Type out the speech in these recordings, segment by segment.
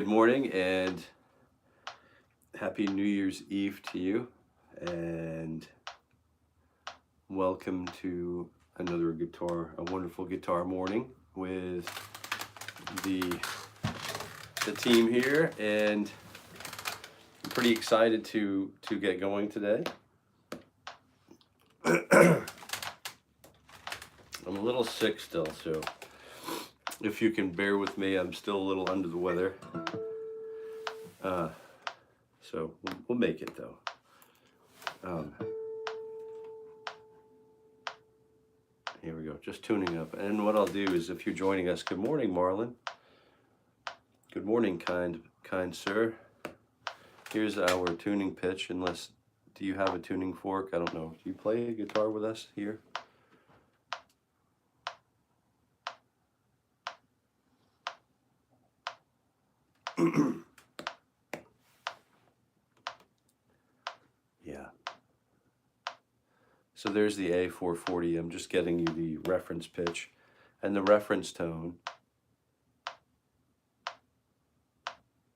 Good morning and happy New Year's Eve to you, and welcome to another a wonderful guitar morning with the team here, and I'm pretty excited to get going today. I'm a little sick still, so if you can bear with me, I'm still a little under the weather. So we'll make it though. Here we go, just tuning up. And what I'll do is, if you're joining us, good morning, Marlon. Good morning, kind sir. Here's our tuning pitch, unless, do you have a tuning fork? I don't know. Do you play a guitar with us here? Yeah. So there's the A440. I'm just getting you the reference pitch, and the reference tone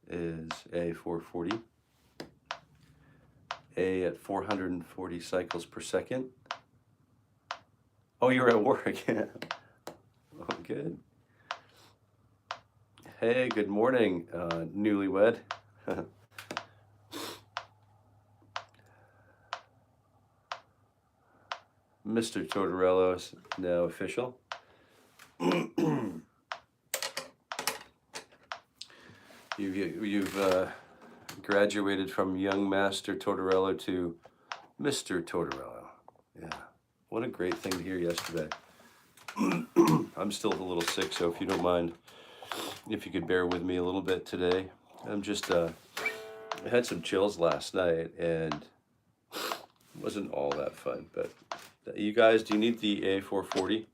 is A440. A at 440 cycles per second. Oh, you're at work. Yeah. Oh, good. Hey, good morning, newlywed. Mr. Tortorello is now official. You've graduated from young Master Tortorello to Mr. Tortorello. Yeah, what a great thing to hear yesterday. I'm still a little sick, so if you don't mind, if you could bear with me a little bit today. I'm just, I had some chills last night, and it wasn't all that fun. But you guys, do you need the A440?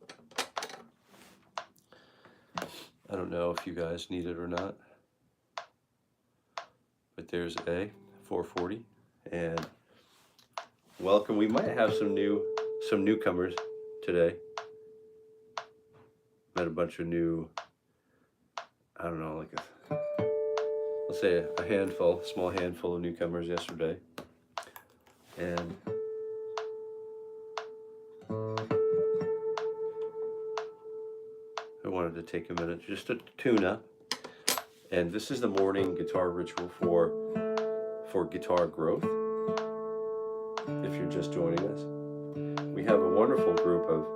I don't know if you guys need it or not. But there's A440, and welcome. We might have some newcomers today. Met a bunch of new, I don't know, like let's say a small handful of newcomers yesterday. And I wanted to take a minute just to tune up. And this is the morning guitar ritual for guitar growth. If you're just joining us, we have a wonderful group of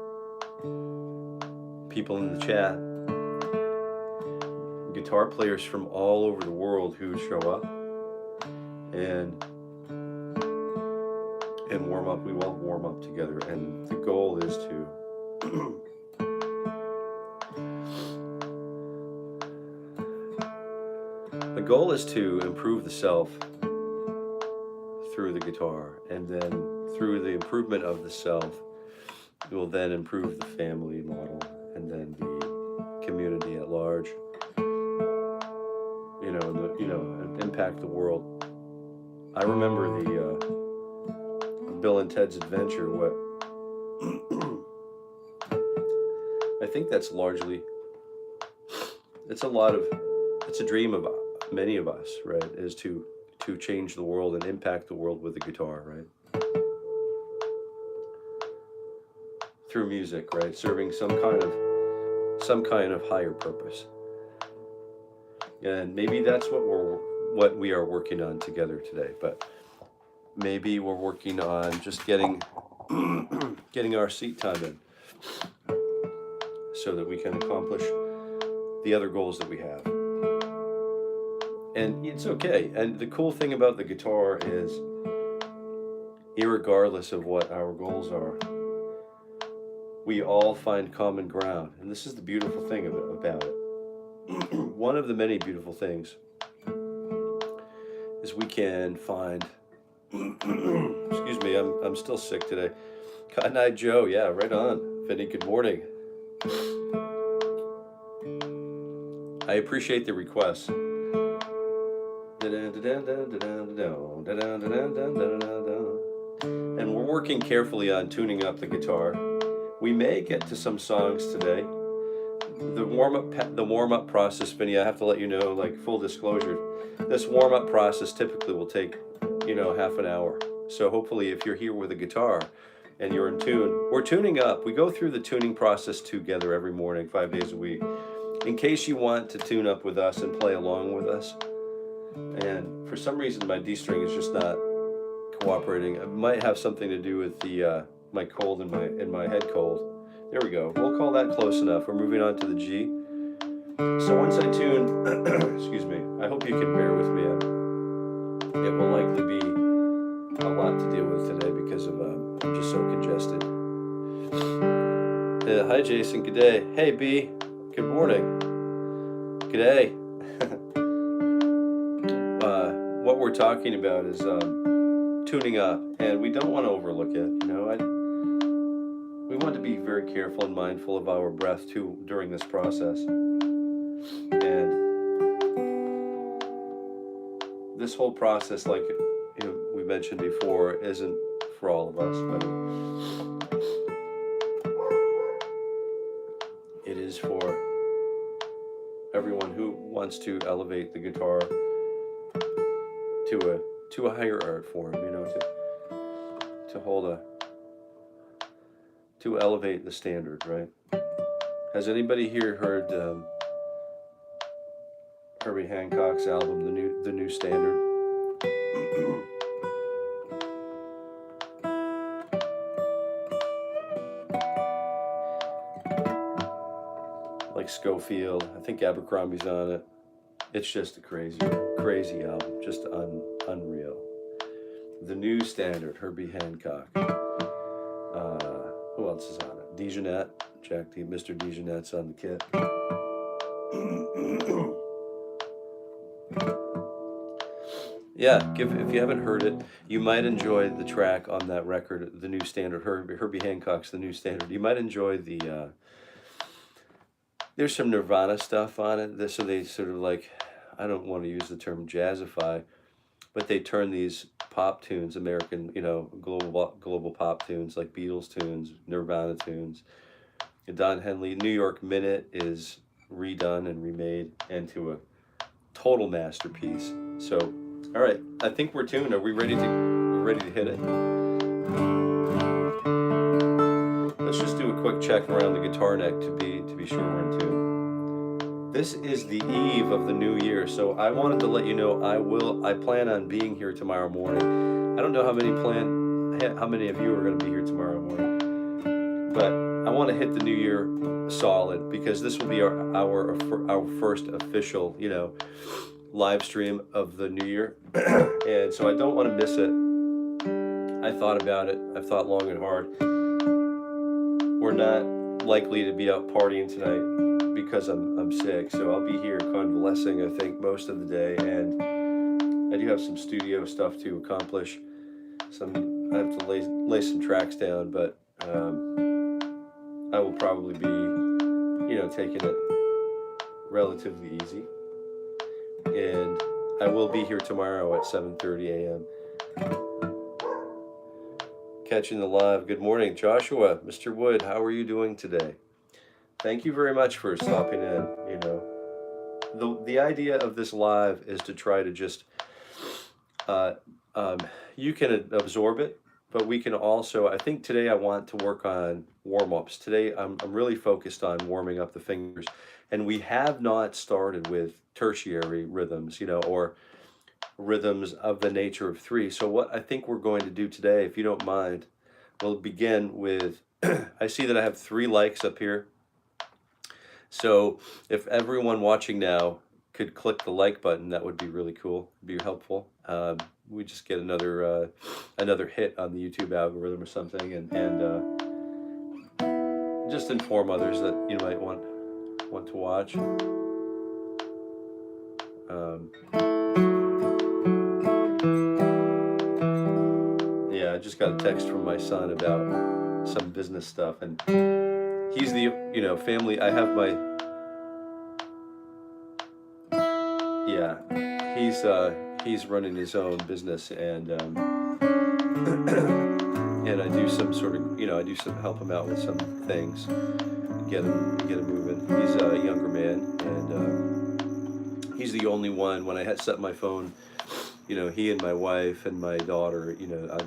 people in the chat, guitar players from all over the world who show up and warm up. We all warm up together, and the goal is to improve the self through the guitar, and then through the improvement of the self, it will then improve the family model, and then the community at large. And impact the world. I remember the Bill and Ted's Adventure. I think that's largely. It's a dream of many of us, right? Is to change the world and impact the world with the guitar, right? Through music, right? Serving some kind of higher purpose. And maybe that's what we are working on together today. But maybe we're working on just getting our seat time in, so that we can accomplish the other goals that we have. And it's okay. And the cool thing about the guitar is, irregardless of what our goals are, we all find common ground. And this is the beautiful thing about it. One of the many beautiful things is we can find, excuse me, I'm still sick today. Cotton Eye Joe, yeah, right on. Vinny, good morning. I appreciate the requests. And we're working carefully on tuning up the guitar. We may get to some songs today the warm-up process, Vinny, I have to let you know, like, full disclosure, this warm-up process typically will take, you know, half an hour. So hopefully if you're here with a guitar and you're in tune, we're tuning up. We go through the tuning process together every morning, 5 days a week, in case you want to tune up with us and play along with us. And for some reason my D string is just not cooperating. It might have something to do with the my cold and my head cold. There we go. We'll call that close enough. We're moving on to the G. So once I tune, excuse me, I hope you can bear with me. It will likely be a lot to deal with today because of I'm just so congested. Hi Jason, good day. Hey B, good morning. Good day. What we're talking about is tuning up, and we don't want to overlook it. You know, we want to be very careful and mindful of our breath too during this process. And this whole process, like we mentioned before, isn't for all of us, but it is for everyone who wants to elevate the guitar to a higher art form, you know, to elevate the standard, right? Has anybody here heard Herbie Hancock's album, The New Standard? Like Schofield, I think Abercrombie's on it. It's just a crazy album, just unreal. The New Standard, Herbie Hancock. Who else is on it? DeJohnette, Mr. DeJohnette's on the kit. Yeah, if you haven't heard it, you might enjoy the track on that record, The New Standard, Herbie Hancock's The New Standard. You might enjoy the, there's some Nirvana stuff on it, so they sort of like, I don't want to use the term jazzify, but they turn these pop tunes, American, you know, global pop tunes, like Beatles tunes, Nirvana tunes. Don Henley, New York Minute is redone and remade into a total masterpiece. So, all right, I think we're tuned. Are we ready to hit it? Let's just do a quick check around the guitar neck to be sure we're in tune. This is the eve of the new year, so I wanted to let you know I plan on being here tomorrow morning. I don't know how many of you are going to be here tomorrow morning, but I want to hit the new year solid because this will be our first official, you know, live stream of the new year, and so I don't want to miss it. I thought about it. I've thought long and hard. We're not likely to be out partying tonight because I'm sick, so I'll be here convalescing, I think, most of the day, and I do have some studio stuff to accomplish. I have to lay some tracks down, but I will probably be, you know, taking it relatively easy, and I will be here tomorrow at 7:30 a.m. Catching the live. Good morning, Joshua, Mr. Wood. How are you doing today? Thank you very much for stopping in. You know, the idea of this live is to try to just, you can absorb it, but we can also, I think today I want to work on warm-ups. Today I'm really focused on warming up the fingers, and we have not started with tertiary rhythms, you know, or rhythms of the nature of three. So what I think we're going to do today, if you don't mind, we'll begin with, I see that I have 3 likes up here. So if everyone watching now could click the like button, that would be really cool, be helpful. We just get another hit on the YouTube algorithm or something, and just inform others that you might want to watch. Yeah, I just got a text from my son about some business stuff, and he's the, you know, family. I have my, yeah, he's running his own business, and and I do some sort of, you know, help him out with some things. get him moving. He's a younger man, and he's the only one. When I set my phone, you know, he and my wife and my daughter, you know,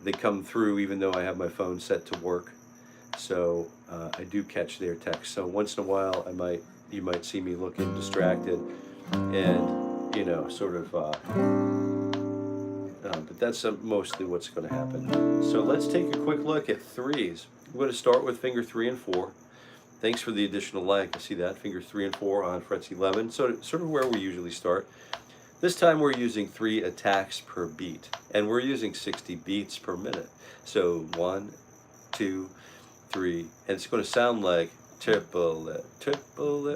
they come through even though I have my phone set to work. So I do catch their text. So once in a while, you might see me looking distracted, and you know, sort of. But that's mostly what's going to happen. So let's take a quick look at threes. I'm going to start with finger 3 and 4. Thanks for the additional like. I see that, fingers 3 and 4 on frets 11. So sort of where we usually start. This time we're using 3 attacks per beat, and we're using 60 beats per minute. So 1, 2, 3, and it's going to sound like triplet,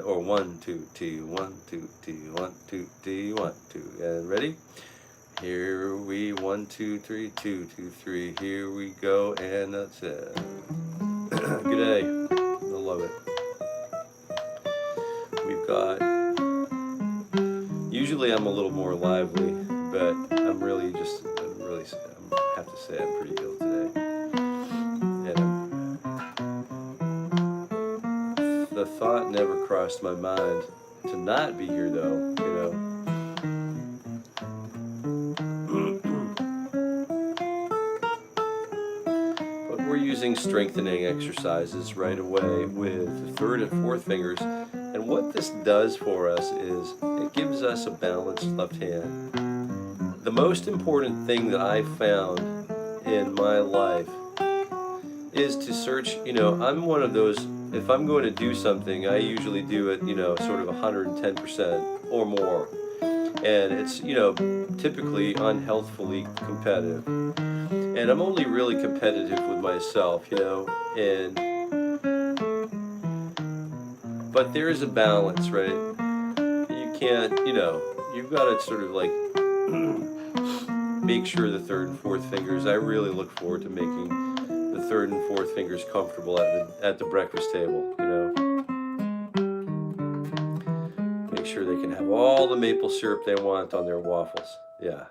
or 1, 2, T, 1, 2, T, 1, 2, T, 1, 2, and ready? Here we 1, 2, 3, 2, 2, 3. Here we go, and that's it. Good day. I love it. We've got. Usually I'm a little more lively, but I have to say I'm pretty ill today. And the thought never crossed my mind to not be here, though. You know. Using strengthening exercises right away with the 3rd and 4th fingers, and what this does for us is it gives us a balanced left hand. The most important thing that I've found in my life is to search, you know, I'm one of those, if I'm going to do something, I usually do it, you know, sort of 110% or more, and it's, you know, typically unhealthfully competitive. And I'm only really competitive with myself, you know, but there is a balance, right? You can't, you know, you've got to sort of like make sure the 3rd and 4th fingers, I really look forward to making the 3rd and 4th fingers comfortable at the breakfast table, you know. Make sure they can have all the maple syrup they want on their waffles, yeah.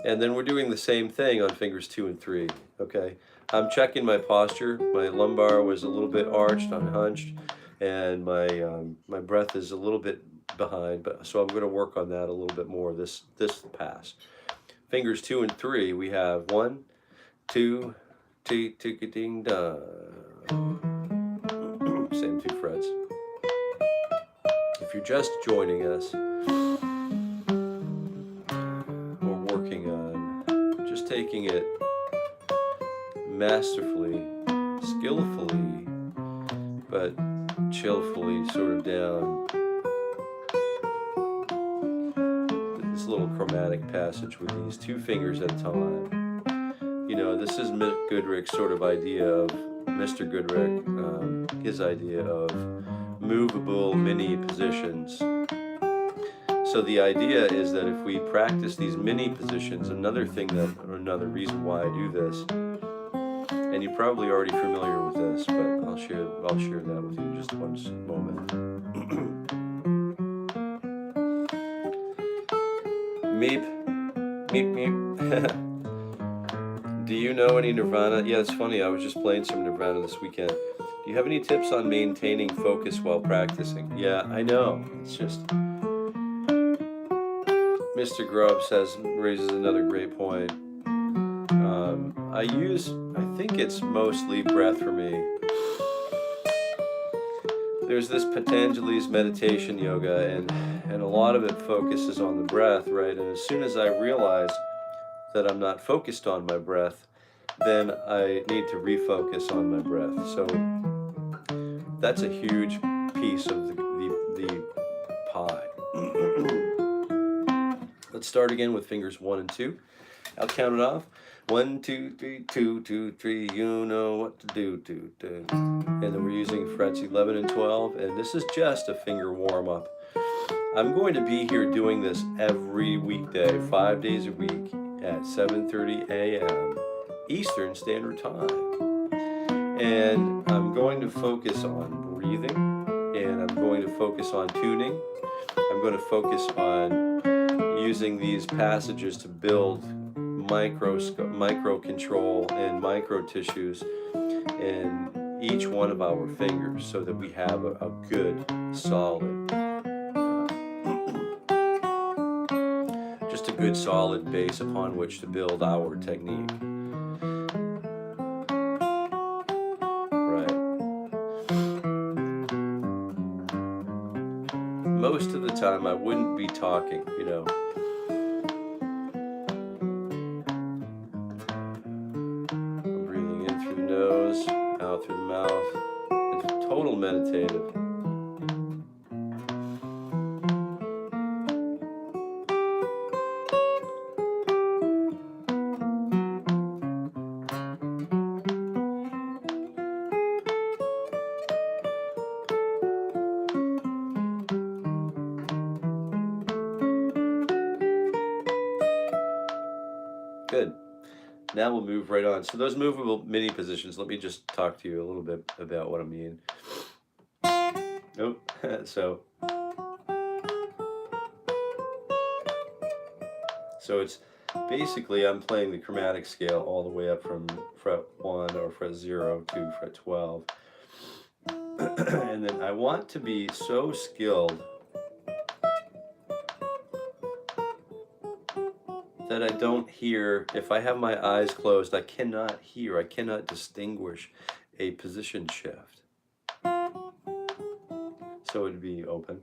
And then we're doing the same thing on fingers 2 and 3, okay? I'm checking my posture. My lumbar was a little bit arched, I'm hunched, and my breath is a little bit behind, so I'm going to work on that a little bit more this pass. Fingers 2 and 3, we have 1, 2, ding da. Same 2 frets. If you're just joining us, taking it masterfully, skillfully, but chillfully sort of down this little chromatic passage with these 2 fingers at a time. You know, this is Goodrick's sort of idea of, Mr. Goodrick, his idea of movable mini positions. So the idea is that if we practice these mini positions, another reason why I do this, and you're probably already familiar with this, but I'll share that with you in just one moment. Meep, meep, meep. Do you know any Nirvana? Yeah, it's funny, I was just playing some Nirvana this weekend. Do you have any tips on maintaining focus while practicing? Yeah, I know, it's just... Mr. Grubb raises another great point. I think it's mostly breath for me. There's this Patanjali's meditation yoga, and a lot of it focuses on the breath, right? And as soon as I realize that I'm not focused on my breath, then I need to refocus on my breath. So that's a huge piece of the pie. Let's start again with fingers 1 and 2. I'll count it off. 1, 2, 3, 2, 2, 3. You know what to do. And then we're using frets 11 and 12, and this is just a finger warm-up. I'm going to be here doing this every weekday, 5 days a week at 7:30 a.m. Eastern Standard Time. And I'm going to focus on breathing, and I'm going to focus on tuning. I'm going to focus on using these passages to build micro control and micro tissues, and each one of our fingers so that we have a good, solid, just a good, solid base upon which to build our technique. Right. Most of the time I wouldn't be talking, you know. I'm breathing in through the nose, out through the mouth. It's total meditative. Good. Now we'll move right on. So those movable mini positions, let me just talk to you a little bit about what I mean. Oh, so it's basically I'm playing the chromatic scale all the way up from fret 1 or fret 0 to fret 12. And then I want to be so skilled that I don't hear, if I have my eyes closed, I cannot hear, I cannot distinguish a position shift. So it would be open.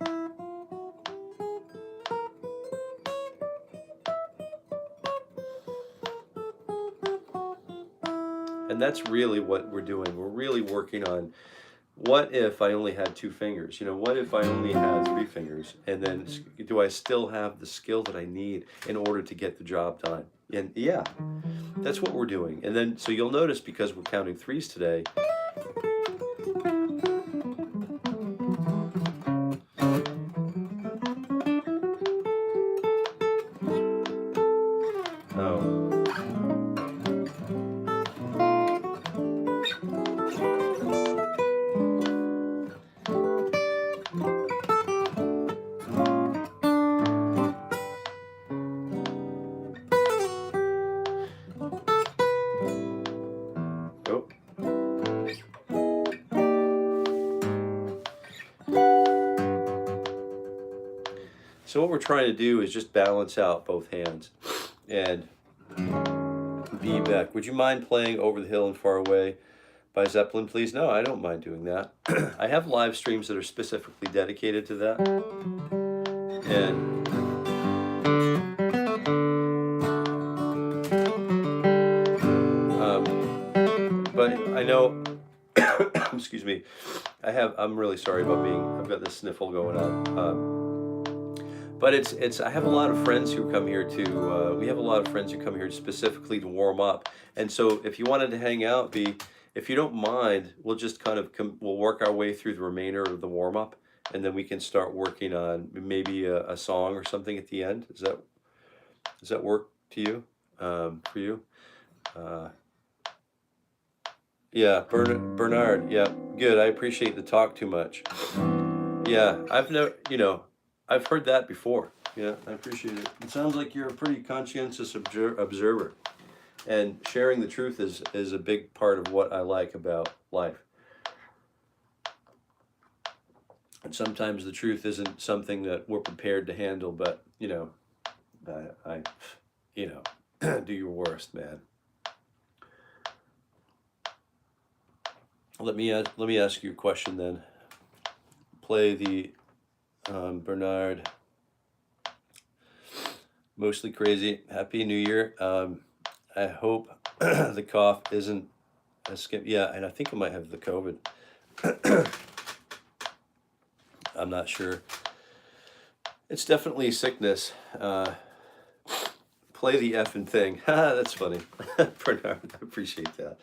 And that's really what we're doing. We're really working on, what if I only had 2 fingers? You know, what if I only had 3 fingers? And then do I still have the skill that I need in order to get the job done? And yeah, that's what we're doing. And then, so you'll notice, because we're counting 3s today, so what we're trying to do is just balance out both hands. And B. Beck, would you mind playing Over the Hill and Far Away by Zeppelin, please? No, I don't mind doing that. I have live streams that are specifically dedicated to that. And but I know, excuse me, I'm really sorry about I've got this sniffle going on. But I have a lot of friends who come here to, we have a lot of friends who come here specifically to warm up. And so if you wanted to hang out, if you don't mind, we'll just kind of, we'll work our way through the remainder of the warm up, and then we can start working on maybe a song or something at the end. Does that work to you, for you? Yeah, Bernard, yeah, good. I appreciate the talk too much. Yeah, I've heard that before. Yeah, I appreciate it. It sounds like you're a pretty conscientious observer. And sharing the truth is a big part of what I like about life. And sometimes the truth isn't something that we're prepared to handle, but, do your worst, man. Let me ask you a question then. Play the Bernard, Mostly Crazy. Happy New Year. I hope the cough isn't a skip. Yeah, and I think I might have the COVID. I'm not sure. It's definitely sickness. Play the effing thing. That's funny. Bernard, I appreciate that.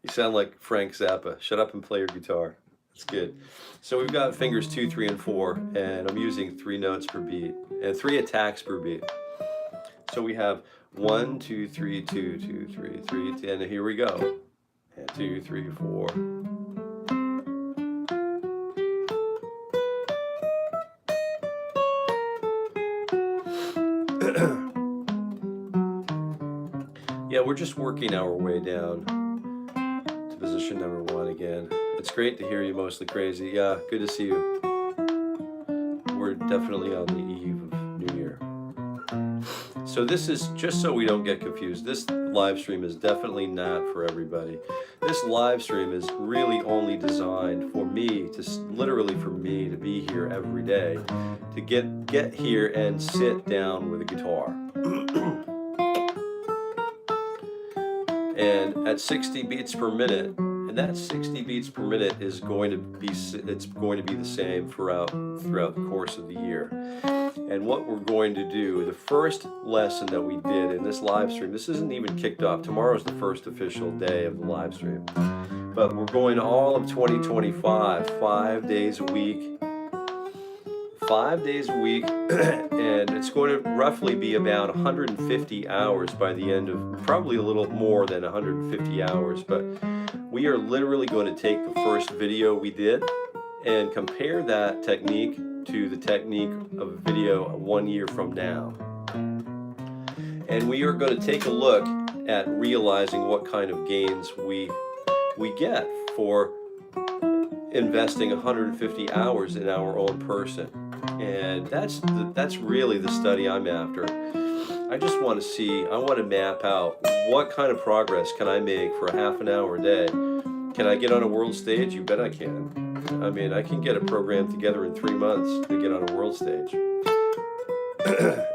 You sound like Frank Zappa. Shut up and play your guitar. That's good. So we've got fingers 2, 3, and 4, and I'm using 3 notes per beat and 3 attacks per beat. So we have 1, 2, 3, 2, 2, 3, 3, and here we go. And 2, 3, 4. Yeah, we're just working our way down to position number 1 again. It's great to hear you, Mostly Crazy. Yeah, good to see you. We're definitely on the eve of New Year. So this is, just so we don't get confused, this live stream is definitely not for everybody. This live stream is really only designed for me, literally for me to be here every day, to get here and sit down with a guitar. And at 60 beats per minute, and that 60 beats per minute is going to be, it's going to be the same throughout the course of the year. And what we're going to do, the first lesson that we did in this live stream, this isn't even kicked off. Tomorrow's the first official day of the live stream. But we're going all of 2025, 5 days a week. 5 days a week, and it's going to roughly be about 150 hours by the end of, probably a little more than 150 hours, but we are literally going to take the first video we did and compare that technique to the technique of a video 1 year from now. And we are going to take a look at realizing what kind of gains we get for investing 150 hours in our own person. And that's really the study I'm after. I just want to see, I want to map out what kind of progress can I make for a half an hour a day. Can I get on a world stage? You bet I can. I mean, I can get a program together in 3 months to get on a world stage.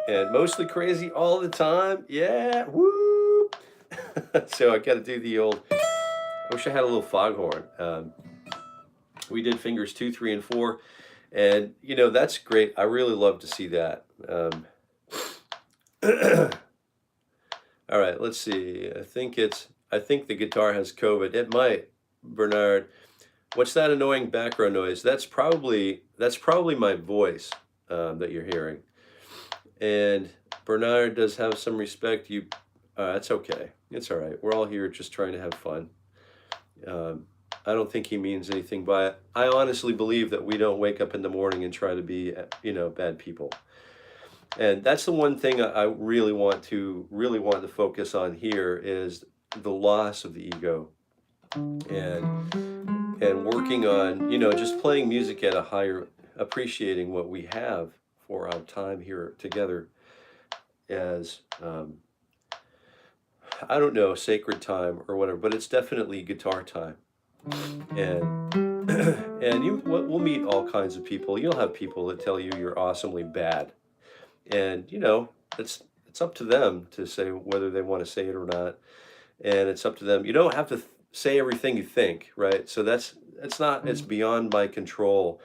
And Mostly Crazy all the time. Yeah, woo! So I got to do the old, I wish I had a little foghorn. We did fingers 2, 3, and 4. And, you know, that's great. I really love to see that. All right, let's see. I think the guitar has COVID. It might, Bernard. What's that annoying background noise? That's probably my voice that you're hearing. And Bernard does have some respect. That's okay. It's all right. We're all here just trying to have fun. I don't think he means anything by it. I honestly believe that we don't wake up in the morning and try to be, you know, bad people. And that's the one thing I really want to focus on here is the loss of the ego, and working on, you know, just playing music at a higher, appreciating what we have for our time here together as I don't know, sacred time or whatever, but it's definitely guitar time. And we'll meet all kinds of people. You'll have people that tell you you're awesomely bad, and you know, it's up to them to say whether they want to say it or not, and it's up to them. You don't have to say everything you think, right? So it's beyond my control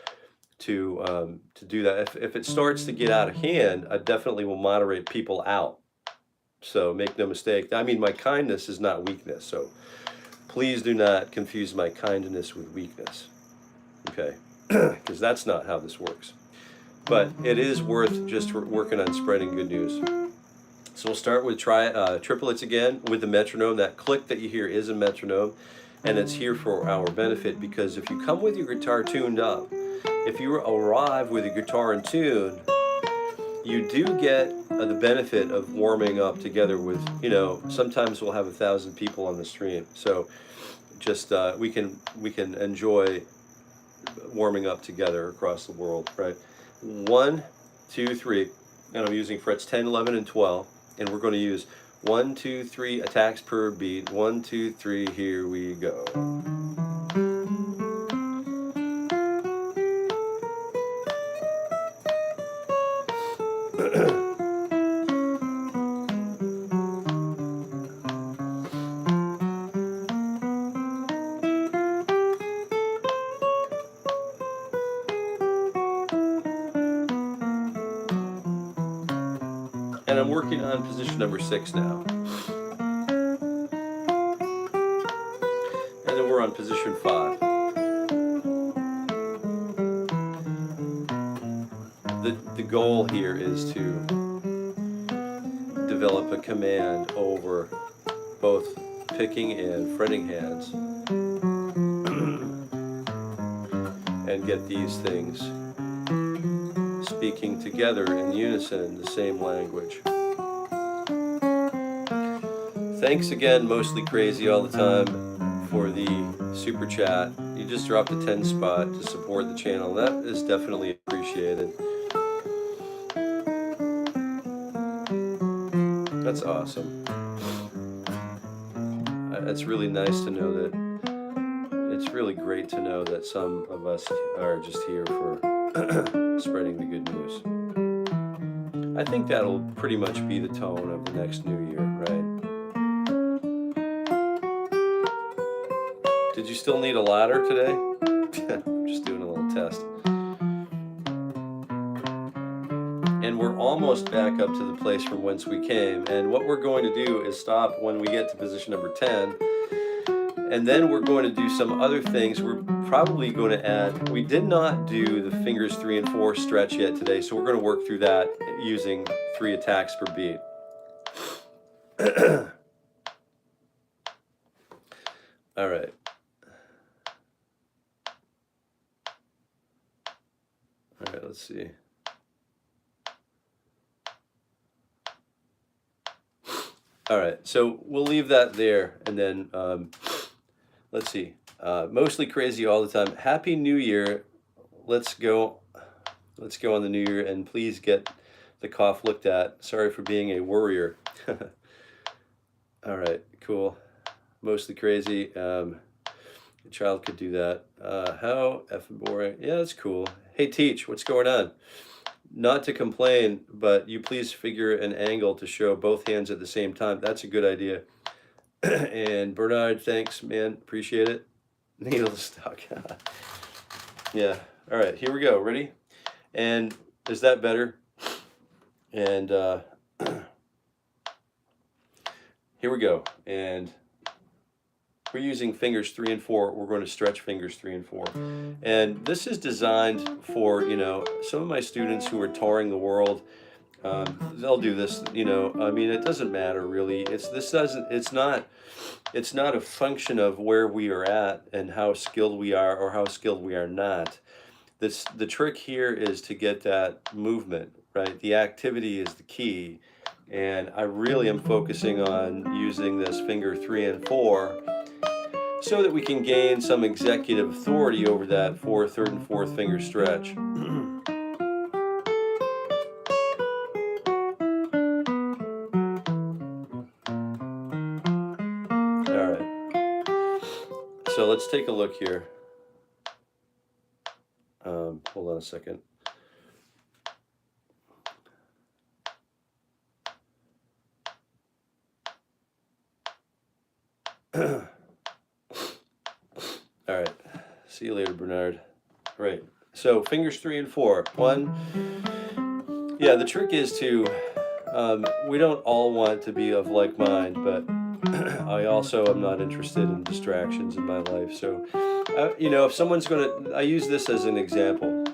to do that. If it starts to get out of hand, I definitely will moderate people out. So make no mistake. I mean, my kindness is not weakness. So please do not confuse my kindness with weakness, okay? Because that's not how this works. But it is worth just working on spreading good news. So we'll start with triplets again with the metronome. That click that you hear is a metronome, and it's here for our benefit, because if you come with your guitar tuned up, if you arrive with your guitar in tune, you do get the benefit of warming up together with, you know, sometimes we'll have 1,000 people on the stream. So just we can enjoy warming up together across the world, right? 1, 2, 3, and I'm using frets 10, 11, and 12, and we're going to use 1, 2, 3 attacks per beat. 1, 2, 3, here we go. And I'm working on position number 6 now. And then we're on position 5. The goal here is to develop a command over both picking and fretting hands and get these things speaking together in unison, the same language. Thanks again, Mostly Crazy all the time, for the super chat. You just dropped a 10 spot to support the channel. That is definitely appreciated. That's awesome. It's really nice to know that, it's really great to know that some of us are just here for spreading the good news. I think that'll pretty much be the tone of the next new year, right? Did you still need a ladder today? I'm just doing a little test. And we're almost back up to the place from whence we came. And what we're going to do is stop when we get to position number 10. And then we're going to do some other things. We're probably going to add, we did not do the fingers 3 and 4 stretch yet today, so we're going to work through that using 3 attacks per beat. All right. All right, let's see. All right, so we'll leave that there, and then let's see. Mostly crazy all the time. Happy New Year. Let's go on the New Year, and please get the cough looked at. Sorry for being a worrier. All right, cool. Mostly crazy. A child could do that. How effing boring. Yeah, that's cool. Hey, Teach, what's going on? Not to complain, but you please figure an angle to show both hands at the same time. That's a good idea. And Bernard, thanks, man. Appreciate it. Needle stuck. Yeah. All right, here we go. Ready? And is that better? And here we go. And we're using fingers 3 and 4. We're going to stretch fingers 3 and 4. And this is designed for, you know, some of my students who are touring the world. They'll do this, you know. I mean, it doesn't matter really. It's not a function of where we are at and how skilled we are or how skilled we are not. The trick here is to get that movement, right? The activity is the key. And I really am focusing on using this finger 3 and 4 so that we can gain some executive authority over that 3rd and 4th finger stretch. All right. So let's take a look here. Hold on a second. All right, see you later, Bernard. Right, so fingers 3 and 4. 1, yeah, the trick is to, we don't all want to be of like mind, but I also am not interested in distractions in my life. So, you know, if someone's I use this as an example.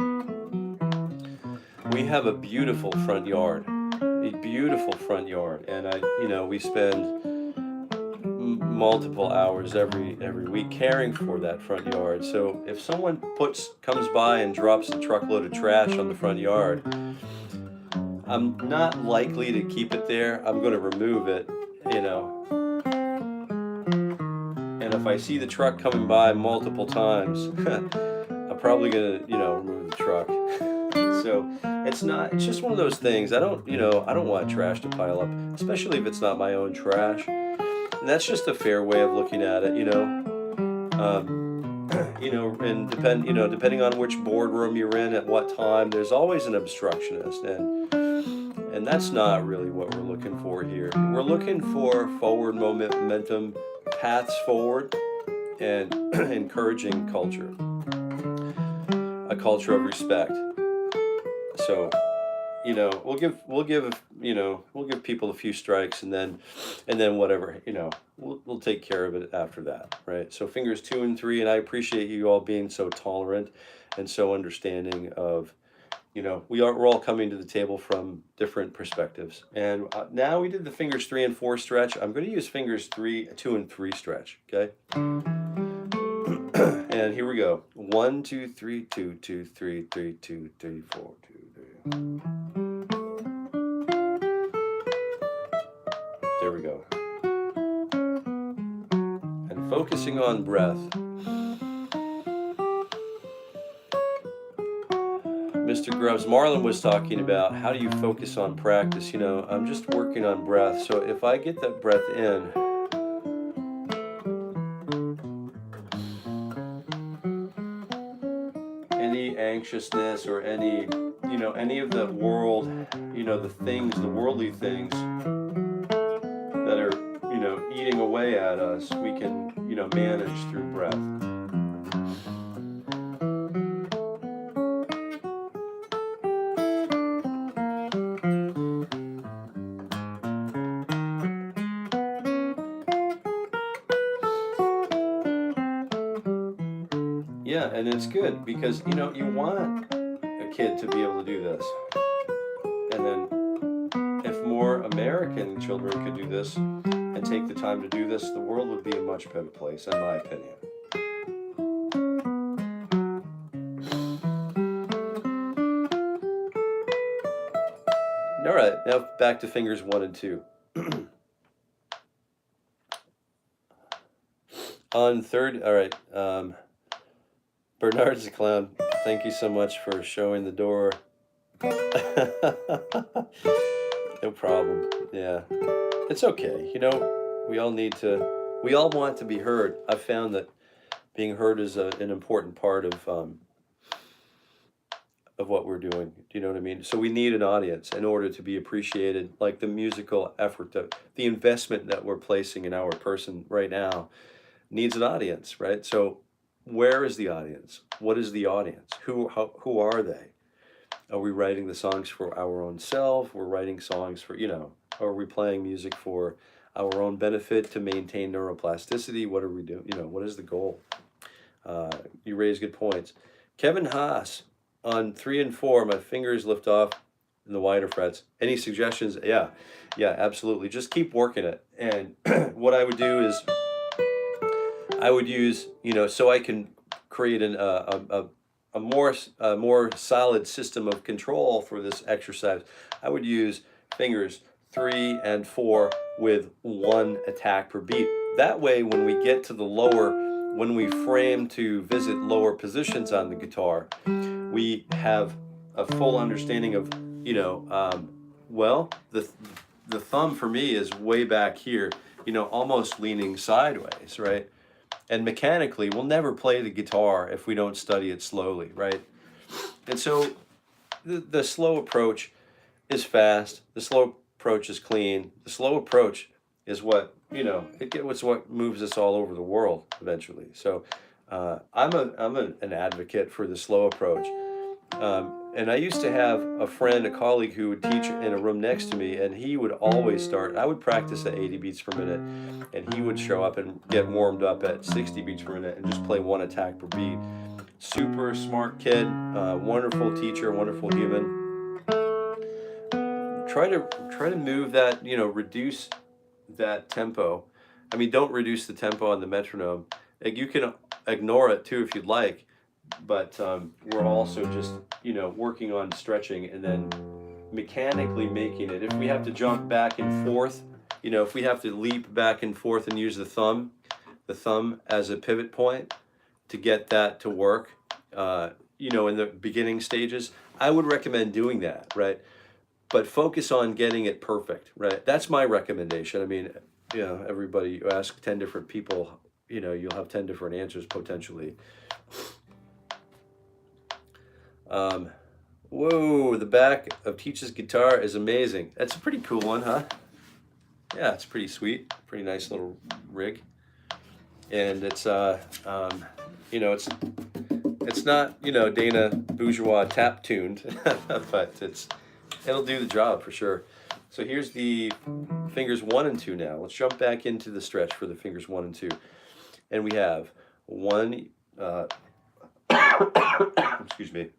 We have a beautiful front yard, and you know, we spend multiple hours every week caring for that front yard. So if someone comes by and drops a truckload of trash on the front yard, I'm not likely to keep it there. I'm going to remove it, you know. And if I see the truck coming by multiple times, I'm probably going to, you know, remove the truck. So it's just one of those things. I don't want trash to pile up, especially if it's not my own trash. And that's just a fair way of looking at it, you know. You know, and depending on which boardroom you're in at what time, there's always an obstructionist, and that's not really what we're looking for here. We're looking for forward momentum, paths forward, and encouraging culture, a culture of respect. So, you know, we'll give people a few strikes, and then whatever, you know, we'll take care of it after that, right? So fingers 2 and 3, and I appreciate you all being so tolerant and so understanding of, you know, we're all coming to the table from different perspectives. And now we did the fingers 3 and 4 stretch. I'm going to use fingers 2 and 3 stretch, okay? And here we go. 1, 2, 3, 2, 2, 3, 3, 2, 3, 4, 2, 3. There we go. And Focusing on breath. Mr. Grubbs, Marlon was talking about how do you focus on practice. You know, I'm just working on breath. So if I get that breath in, any anxiousness or any, you know, any of the world, you know, the things, the worldly things that are, you know, eating away at us, we can, you know, manage through breath. Yeah, and it's good because, you know, you want a kid to be able to do this. And then if more American children could do this and take the time to do this, the world would be a much better place, in my opinion. All right, now back to fingers 1 and 2. On third, all right, Bernard's a clown. Thank you so much for showing the door. No problem. Yeah, it's okay. You know, we all want to be heard. I've found that being heard is an important part of what we're doing. Do you know what I mean? So we need an audience in order to be appreciated, like the musical effort, the investment that we're placing in our person right now needs an audience, right? So where is the audience? What is the audience? Who are they? Are we writing the songs for our own self? We're writing songs for, you know, are we playing music for our own benefit to maintain neuroplasticity? What are we doing? You know, what is the goal? You raise good points. Kevin Haas, on 3 and 4, my fingers lift off in the wider frets. Any suggestions? Yeah, absolutely. Just keep working it. And what I would do is I would use, you know, so I can create a more solid system of control for this exercise, I would use fingers 3 and 4 with 1 attack per beat. That way, when we get to the lower, when we frame to visit lower positions on the guitar, we have a full understanding of, you know, well, the thumb for me is way back here, you know, almost leaning sideways, right? And mechanically, we'll never play the guitar if we don't study it slowly, right? And so the slow approach is fast. The slow approach is clean. The slow approach is what, you know, it's what moves us all over the world eventually. So I'm an advocate for the slow approach. And I used to have a friend, a colleague who would teach in a room next to me, and he would always start, I would practice at 80 beats per minute, and he would show up and get warmed up at 60 beats per minute and just play 1 attack per beat. Super smart kid, wonderful teacher, wonderful human. Try to move that, you know, reduce that tempo. I mean, don't reduce the tempo on the metronome. Like, you can ignore it too if you'd like, but we're also just, you know, working on stretching and then mechanically making it. If we have to jump back and forth, you know, if we have to leap back and forth and use the thumb as a pivot point to get that to work, you know, in the beginning stages, I would recommend doing that, right? But focus on getting it perfect, right? That's my recommendation. I mean, you know, everybody, you ask 10 different people, you know, you'll have 10 different answers potentially. Whoa, the back of Teach's guitar is amazing. That's a pretty cool one, huh? Yeah, it's pretty sweet. Pretty nice little rig. And it's, you know, it's not, you know, Dana Bourgeois tap tuned, but it'll do the job for sure. So here's the fingers 1 and 2 now. Let's jump back into the stretch for the fingers 1 and 2. And we have 1, excuse me,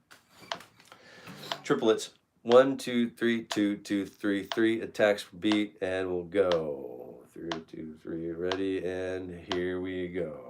triplets. 1, 2, 3, 2, 2, 3, 3 attacks per beat, and we'll go 3, 2, 3. Ready, and here we go.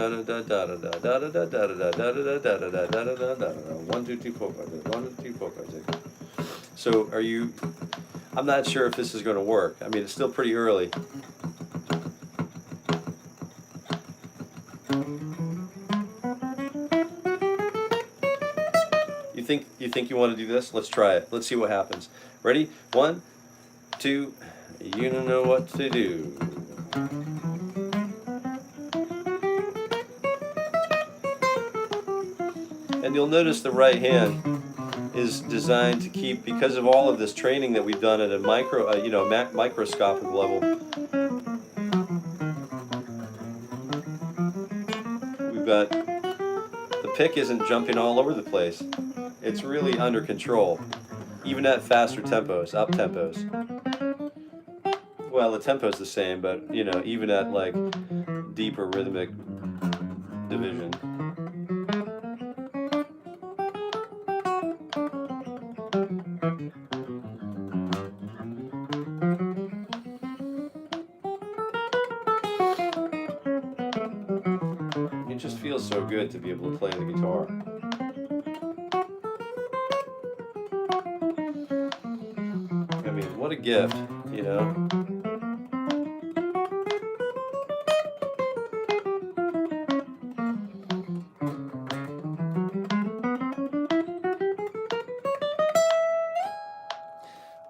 1, 2, 3, 4, 5, 1, 2, 3, 4, 5, 6. So are you? I'm not sure if this is going to work. I mean, it's still pretty early. You think you want to do this? Let's try it. Let's see what happens. Ready? 1, 2. You don't know what to do. And you'll notice the right hand is designed to keep, because of all of this training that we've done at a microscopic level. We've got, the pick isn't jumping all over the place. It's really under control, even at faster tempos, up tempos. Well, the tempo's the same, but even at like deeper rhythmic division. It just feels so good to be able to play the guitar. I mean, what a gift,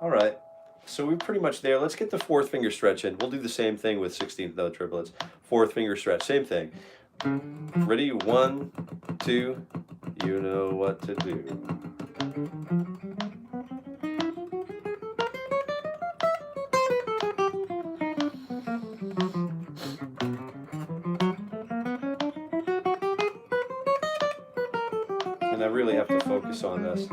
All right, so we're pretty much there. Let's get the 4th finger stretch in. We'll do the same thing with 16th note triplets. 4th finger stretch, same thing. Ready? 1, 2, you know what to do. And I really have to focus on this.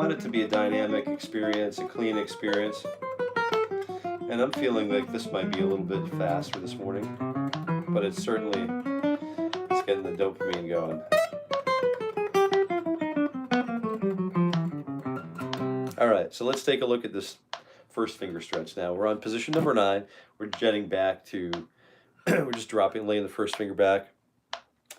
want it to be a dynamic experience, a clean experience. And I'm feeling like this might be a little bit fast for this morning, but it's certainly, it's getting the dopamine going. All right, so let's take a look at this first finger stretch now. We're on position number 9. We're jetting back to, we're just dropping, laying the first finger back.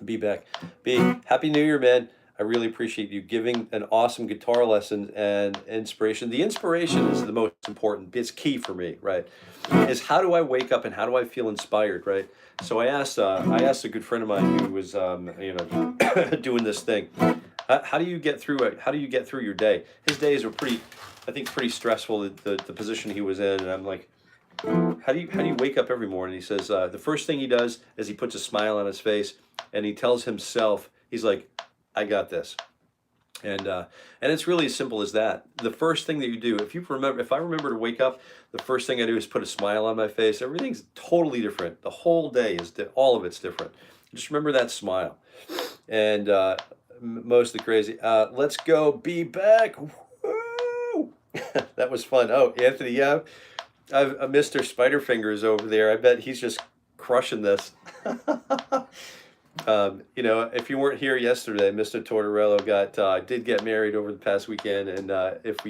B back. B, Happy New Year, man. I really appreciate you giving an awesome guitar lesson and inspiration. The inspiration is the most important. It's key for me, right? Is how do I wake up and how do I feel inspired, right? So I asked a good friend of mine who was, you know, doing this thing. How do you get through it? How do you get through your day? His days were pretty, I think, pretty stressful. The position he was in, and I'm like, how do you wake up every morning? He says the first thing he does is he puts a smile on his face and he tells himself, he's like, I got this. And it's really as simple as that. The first thing that you do, if I remember to wake up, the first thing I do is put a smile on my face. Everything's totally different. The whole day is all of it's different. Just remember that smile. And mostly crazy. Let's go. Be back. Woo! That was fun. Oh, Anthony, yeah. I've Mr. Spiderfingers over there. I bet he's just crushing this. You know, if you weren't here yesterday, Mr. Tortorello did get married over the past weekend, and if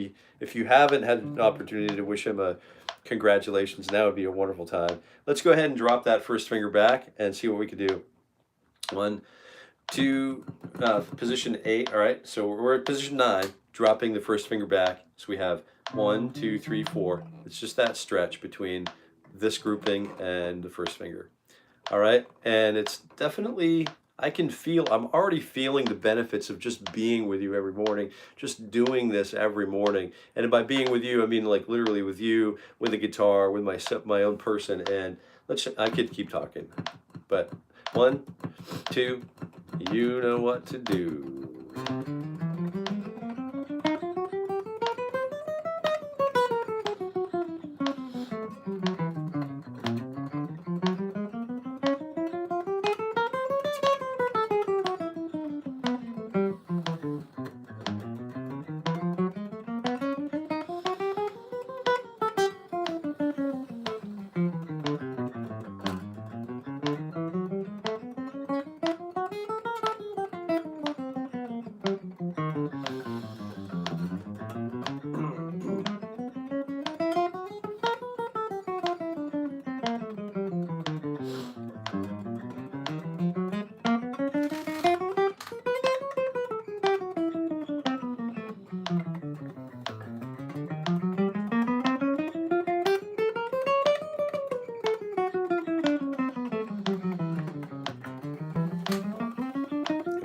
you haven't had an opportunity to wish him a congratulations, that would be a wonderful time. Let's go ahead and drop that first finger back and see what we can do. 1, 2, position 8. All right, so we're at position 9, dropping the first finger back. So we have 1, 2, 3, 4. It's just that stretch between this grouping and the first finger. All right, and it's definitely, I'm already feeling the benefits of just being with you every morning, just doing this every morning. And by being with you, I mean like literally with you, with the guitar, with my own person. And I could keep talking, but 1, 2, you know what to do.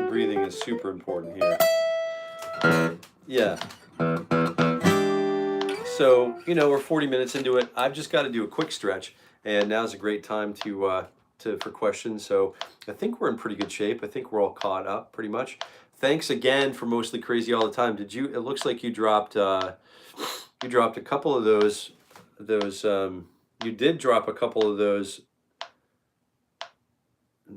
Breathing is super important here. Yeah. So, you know, we're 40 minutes into it. I've just got to do a quick stretch, and now's a great time for questions. So I think we're in pretty good shape. I think we're all caught up pretty much. Thanks again for Mostly Crazy all the time. It looks like you dropped a couple of those, you did drop a couple of those.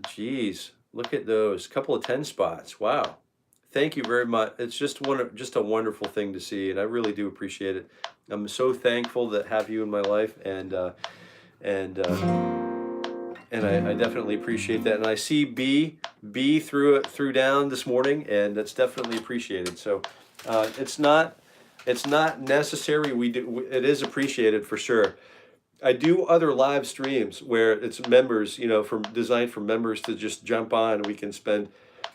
Geez. Look at those, couple of 10 spots. Wow. Thank you very much. It's just a wonderful thing to see, and I really do appreciate it. I'm so thankful to have you in my life, and I definitely appreciate that. And I see B threw down this morning, and that's definitely appreciated. So it's not necessary. It is appreciated for sure. I do other live streams where it's members, you know, designed for members to just jump on, and we can spend,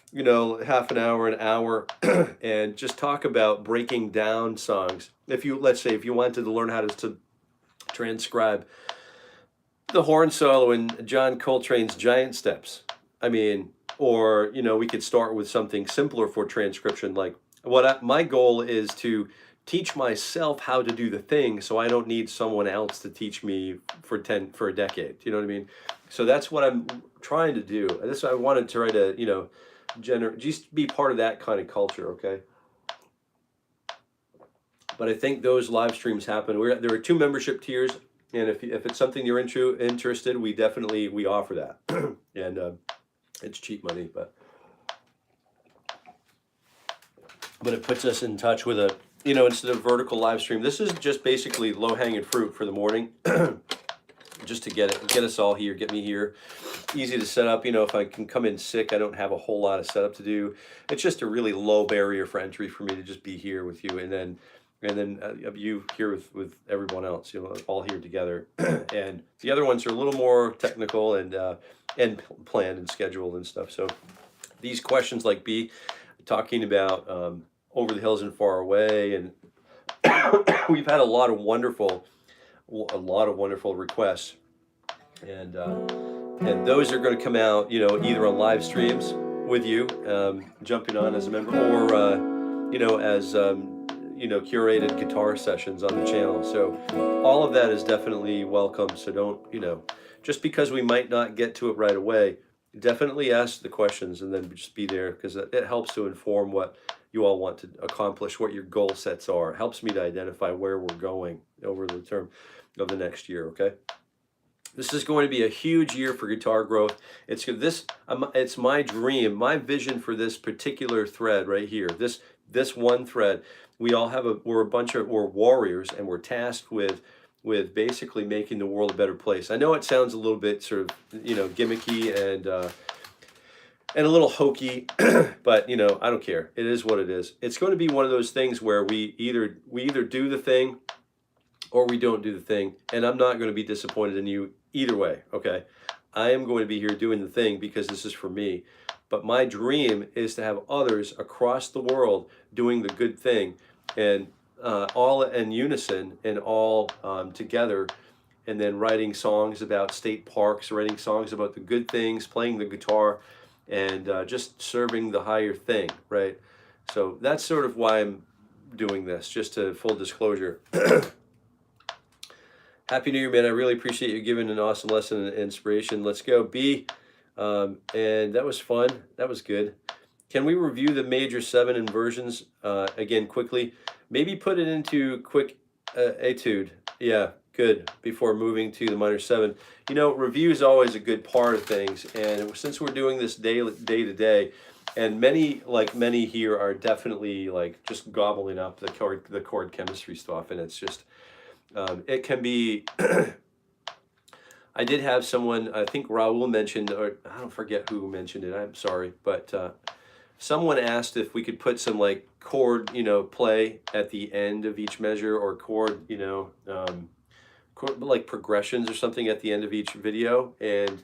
you know, half an hour, an hour, and just talk about breaking down songs. Let's say if you wanted to learn how to transcribe the horn solo in John Coltrane's Giant Steps, I mean, or, you know, we could start with something simpler for transcription. Like my goal is to teach myself how to do the thing, so I don't need someone else to teach me for a decade. You know what I mean? So that's what I'm trying to do. I wanted to try to, you know, just be part of that kind of culture, okay? But I think those live streams happen. There are 2 membership tiers, and if it's something you're interested, we offer that. And it's cheap money, but it puts us in touch with you know, instead of vertical live stream, this is just basically low-hanging fruit for the morning, just to get us all here, get me here. Easy to set up. You know, if I can come in sick, I don't have a whole lot of setup to do. It's just a really low barrier for entry for me to just be here with you, and then you here with everyone else, you know, all here together. And the other ones are a little more technical and planned and scheduled and stuff. So these questions like B, talking about over the hills and far away, and we've had a lot of wonderful requests, and those are going to come out, you know, either on live streams with you, jumping on as a member, or you know, as you know, curated guitar sessions on the channel. So all of that is definitely welcome. So don't, you know, just because we might not get to it right away, definitely ask the questions and then just be there, because it helps to inform what you all want to accomplish, what your goal sets are. It helps me to identify where we're going over the term of the next year, okay? This is going to be a huge year for guitar growth. It's my dream, my vision for this particular thread right here, this one thread. We're warriors, and we're tasked with basically making the world a better place. I know it sounds a little bit sort of, you know, gimmicky and a little hokey, but, you know, I don't care. It is what it is. It's going to be one of those things where we either do the thing or we don't do the thing, and I'm not going to be disappointed in you either way, okay? I am going to be here doing the thing because this is for me. But my dream is to have others across the world doing the good thing, and all in unison and all together, and then writing songs about state parks, writing songs about the good things, playing the guitar, and just serving the higher thing, right? So that's sort of why I'm doing this, just to full disclosure. Happy New Year, man. I really appreciate you giving an awesome lesson and inspiration. Let's go, B. And that was fun. That was good. Can we review the major 7 inversions again quickly? Maybe put it into quick etude. Yeah, good. Before moving to the minor 7. You know, review is always a good part of things. And since we're doing this day to day, and many here are definitely like just gobbling up the chord chemistry stuff, and it's just it can be. I did have someone, I think Raul mentioned, or I don't forget who mentioned it, I'm sorry, but someone asked if we could put some like chord, you know, play at the end of each measure, or chord, you know, like progressions or something at the end of each video, and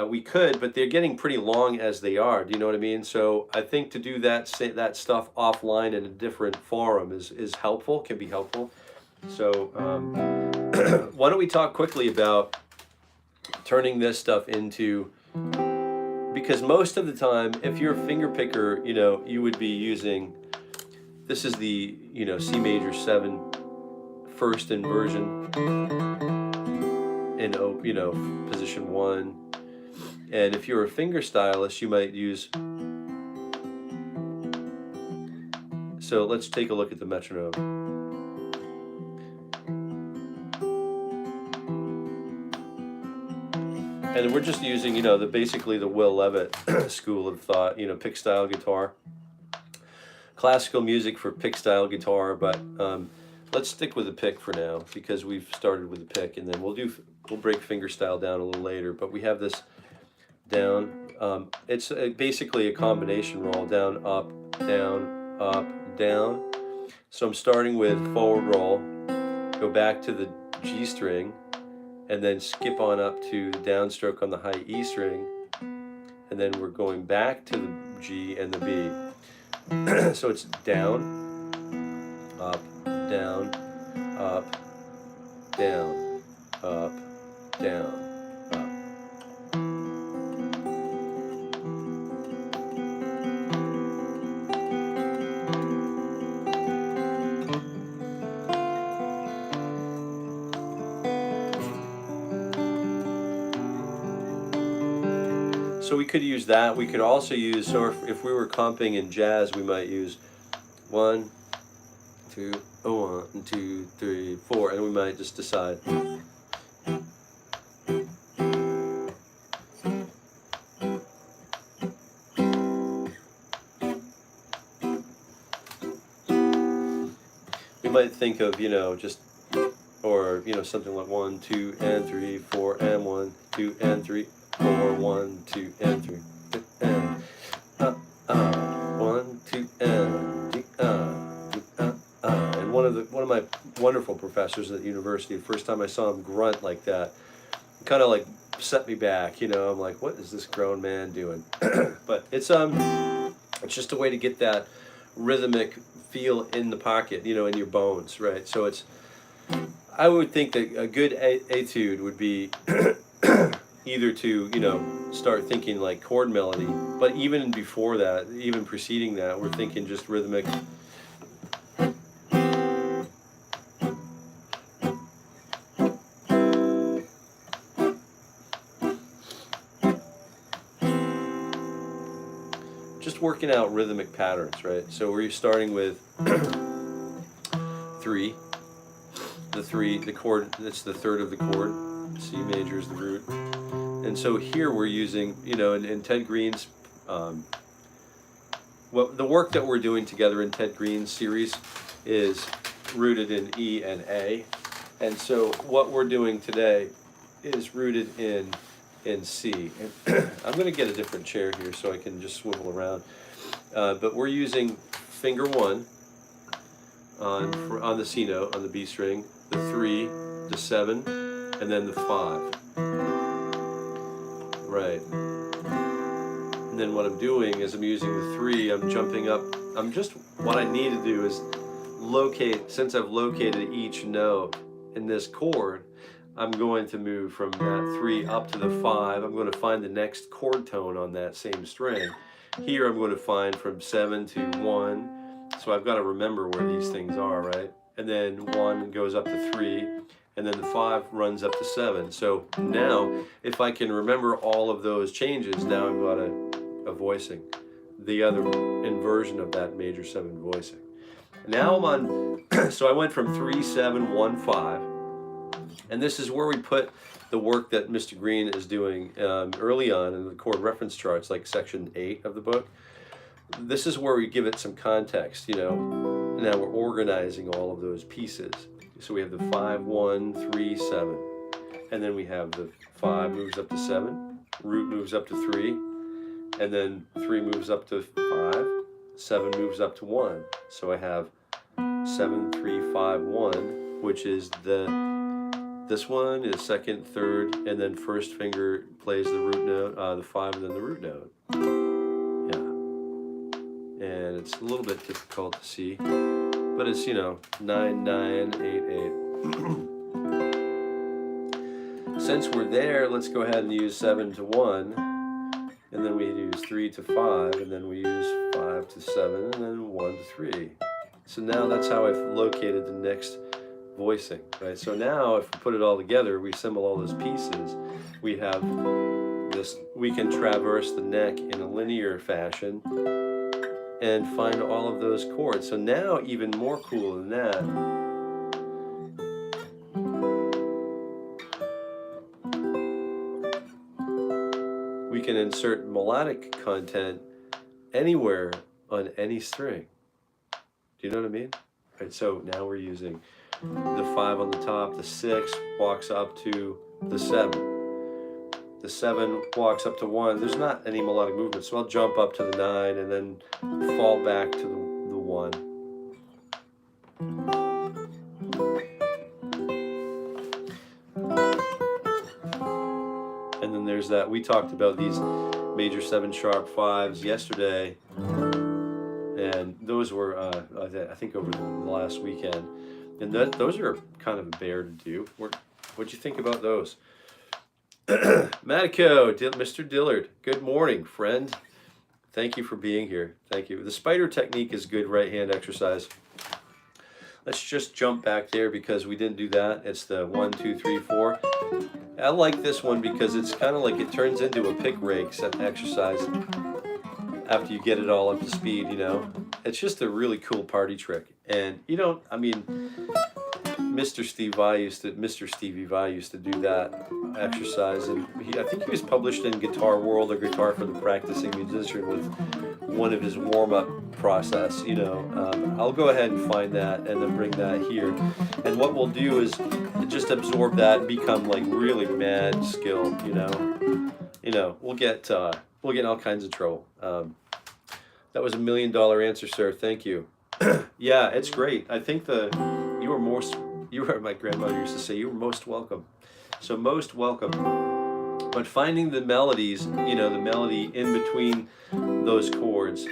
we could, but they're getting pretty long as they are, do you know what I mean? So I think to do that stuff offline in a different forum is helpful, can be helpful. So why don't we talk quickly about turning this stuff into, because most of the time, if you're a finger picker, you know, you would be using, this is the, you know, C major 7 first inversion in, you know, position 1. And if you're a finger stylist, you might use, so let's take a look at the metronome. And we're just using, you know, basically the Will Levitt school of thought, you know, pick style guitar, classical music for pick style guitar. But let's stick with the pick for now, because we've started with the pick, and then we'll break finger style down a little later. But we have this down. It's basically a combination roll: down, up, down. So I'm starting with forward roll, go back to the G string, and then skip on up to the downstroke on the high E string, and then we're going back to the G and the B. So it's down, up, down, up, down, up, down, up. So we could use that. We could also use, so if we were comping in jazz, we might use 1, 2, 1, 2, 3, 4, and we might just decide. might think of, you know, just, or, you know, something like 1, 2, and 3, 4, and 1, 2, and 3, 4, 1, 2, and 3, and 1, 2, and 3, and one of my wonderful professors at university, the first time I saw him grunt like that, kind of like set me back, you know. I'm like, what is this grown man doing? But it's just a way to get that rhythmic feel in the pocket, you know, in your bones, right? So it's, I would think that a good etude would be either to, you know, start thinking like chord melody, but even before that, even preceding that, we're thinking just rhythmic. Just working out rhythmic patterns, right? So we're starting with 3. The chord, that's the third of the chord. C major is the root. And so here we're using, you know, in Ted Green's, well, the work that we're doing together in Ted Green's series is rooted in E and A. And so what we're doing today is rooted in C. And I'm going to get a different chair here so I can just swivel around. But we're using finger 1 on the C note, on the B string, the 3, the 7, and then the 5. Right. And then what I'm doing is I'm using the 3, I'm jumping up. What I need to do is locate, since I've located each note in this chord, I'm going to move from that 3 up to the 5. I'm going to find the next chord tone on that same string. Here I'm going to find from 7 to 1. So I've got to remember where these things are, right? And then 1 goes up to 3, and then the 5 runs up to 7. So now, if I can remember all of those changes, now I've got a voicing, the other inversion of that major 7 voicing. Now I'm on, so I went from 3, 7, 1, 5. And this is where we put the work that Mr. Green is doing early on in the chord reference charts, like section 8 of the book. This is where we give it some context, you know. Now we're organizing all of those pieces. So we have the 5, 1, 3, 7. And then we have the 5 moves up to 7, root moves up to 3, and then 3 moves up to 5, 7 moves up to 1. So I have 7, 3, 5, 1, which is this one is second, third, and then first finger plays the root note, the 5, and then the root note. And it's a little bit difficult to see, but it's, you know, 9, 9, 8, 8. Since we're there, let's go ahead and use 7 to 1, and then we use 3 to 5, and then we use 5 to 7, and then 1 to 3. So now that's how I've located the next voicing, right? So now if we put it all together, we assemble all those pieces, we have this, we can traverse the neck in a linear fashion and find all of those chords. So now, even more cool than that, we can insert melodic content anywhere on any string. Do you know what I mean? Right, so now we're using the 5 on the top, the 6 walks up to the 7. The 7 walks up to 1. There's not any melodic movement, so I'll jump up to the 9 and then fall back to the 1. And then there's that. We talked about these major 7 sharp 5s yesterday, and those were, I think, over the last weekend. And those are kind of a bear to do. What'd you think about those? Matico, Mr. Dillard, good morning, friend. Thank you for being here. Thank you. The spider technique is good right hand exercise. Let's just jump back there because we didn't do that. It's the 1, 2, 3, 4. I like this one because it's kind of like it turns into a pick rake exercise after you get it all up to speed, you know. It's just a really cool party trick. And you don't, I mean, 𝗪𝗏𝗍 used to do that exercise, and I think he was published in Guitar World or Guitar for the Practicing Musician with one of his warm-up process. You know, I'll go ahead and find that and then bring that here. And what we'll do is just absorb that and become like really mad skilled. You know, we'll get in all kinds of trouble. That was $1 million answer, sir. Thank you. Yeah, it's great. I think you were my grandmother used to say, you were most welcome. So most welcome. But finding the melodies, you know, the melody in between those chords.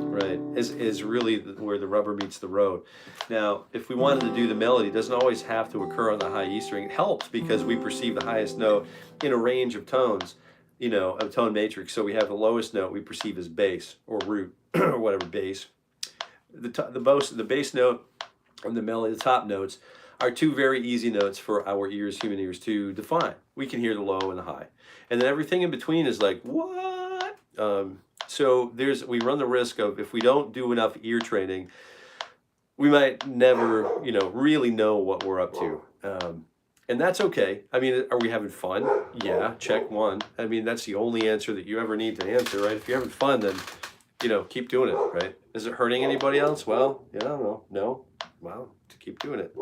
Right, is really where the rubber meets the road. Now, if we wanted to do the melody, it doesn't always have to occur on the high E string. It helps because we perceive the highest note in a range of tones, you know, a tone matrix. So we have the lowest note we perceive as bass or root or whatever, bass. The bass note and the melody, the top notes, are two very easy notes for our ears, human ears, to define. We can hear the low and the high. And then everything in between is like, what? So we run the risk of, if we don't do enough ear training, we might never, you know, really know what we're up to. And that's okay. I mean, are we having fun? Yeah, check one. I mean, that's the only answer that you ever need to answer, right? If you're having fun, then, you know, keep doing it, right? Is it hurting anybody else? Well, yeah, I don't know. No? Well, to keep doing it.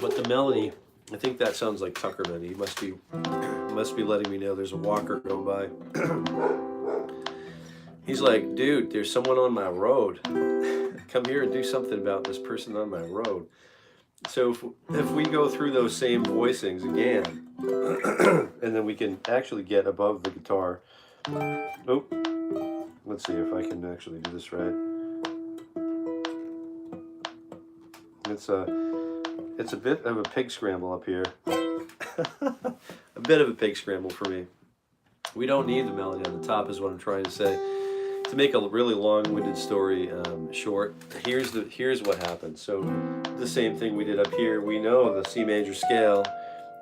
But the melody, I think that sounds like Tuckerman. He must be letting me know there's a walker going by. He's like, dude, there's someone on my road. Come here and do something about this person on my road. So if we go through those same voicings again, and then we can actually get above the guitar. Oh, let's see if I can actually do this right. It's a bit of a pig scramble up here. A bit of a pig scramble for me. We don't need the melody on the top, is what I'm trying to say. To make a really long-winded story short, here's what happened. So the same thing we did up here. We know the C major scale,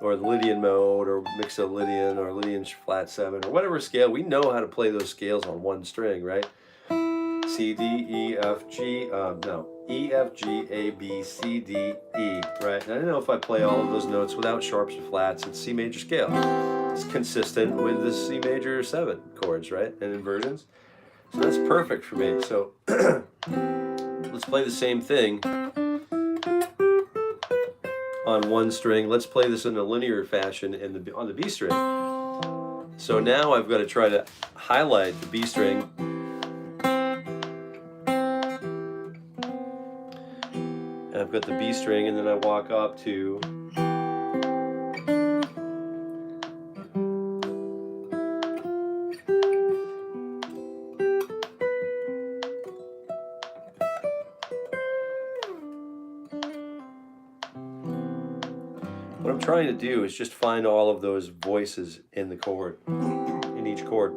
or the Lydian mode, or Mixolydian, or Lydian flat 7, or whatever scale. We know how to play those scales on one string, right? C, D, E, F, G, no, E, F, G, A, B, C, D, E, right? And I don't know if I play all of those notes without sharps or flats. It's C major scale. It's consistent with the C major 7 chords, right? And inversions. So that's perfect for me. So let's play the same thing on one string. Let's play this in a linear fashion on the B string. So now I've got to try to highlight the B string. And I've got the B string, and then I walk up to what I'm trying to do is just find all of those voices in the chord, in each chord.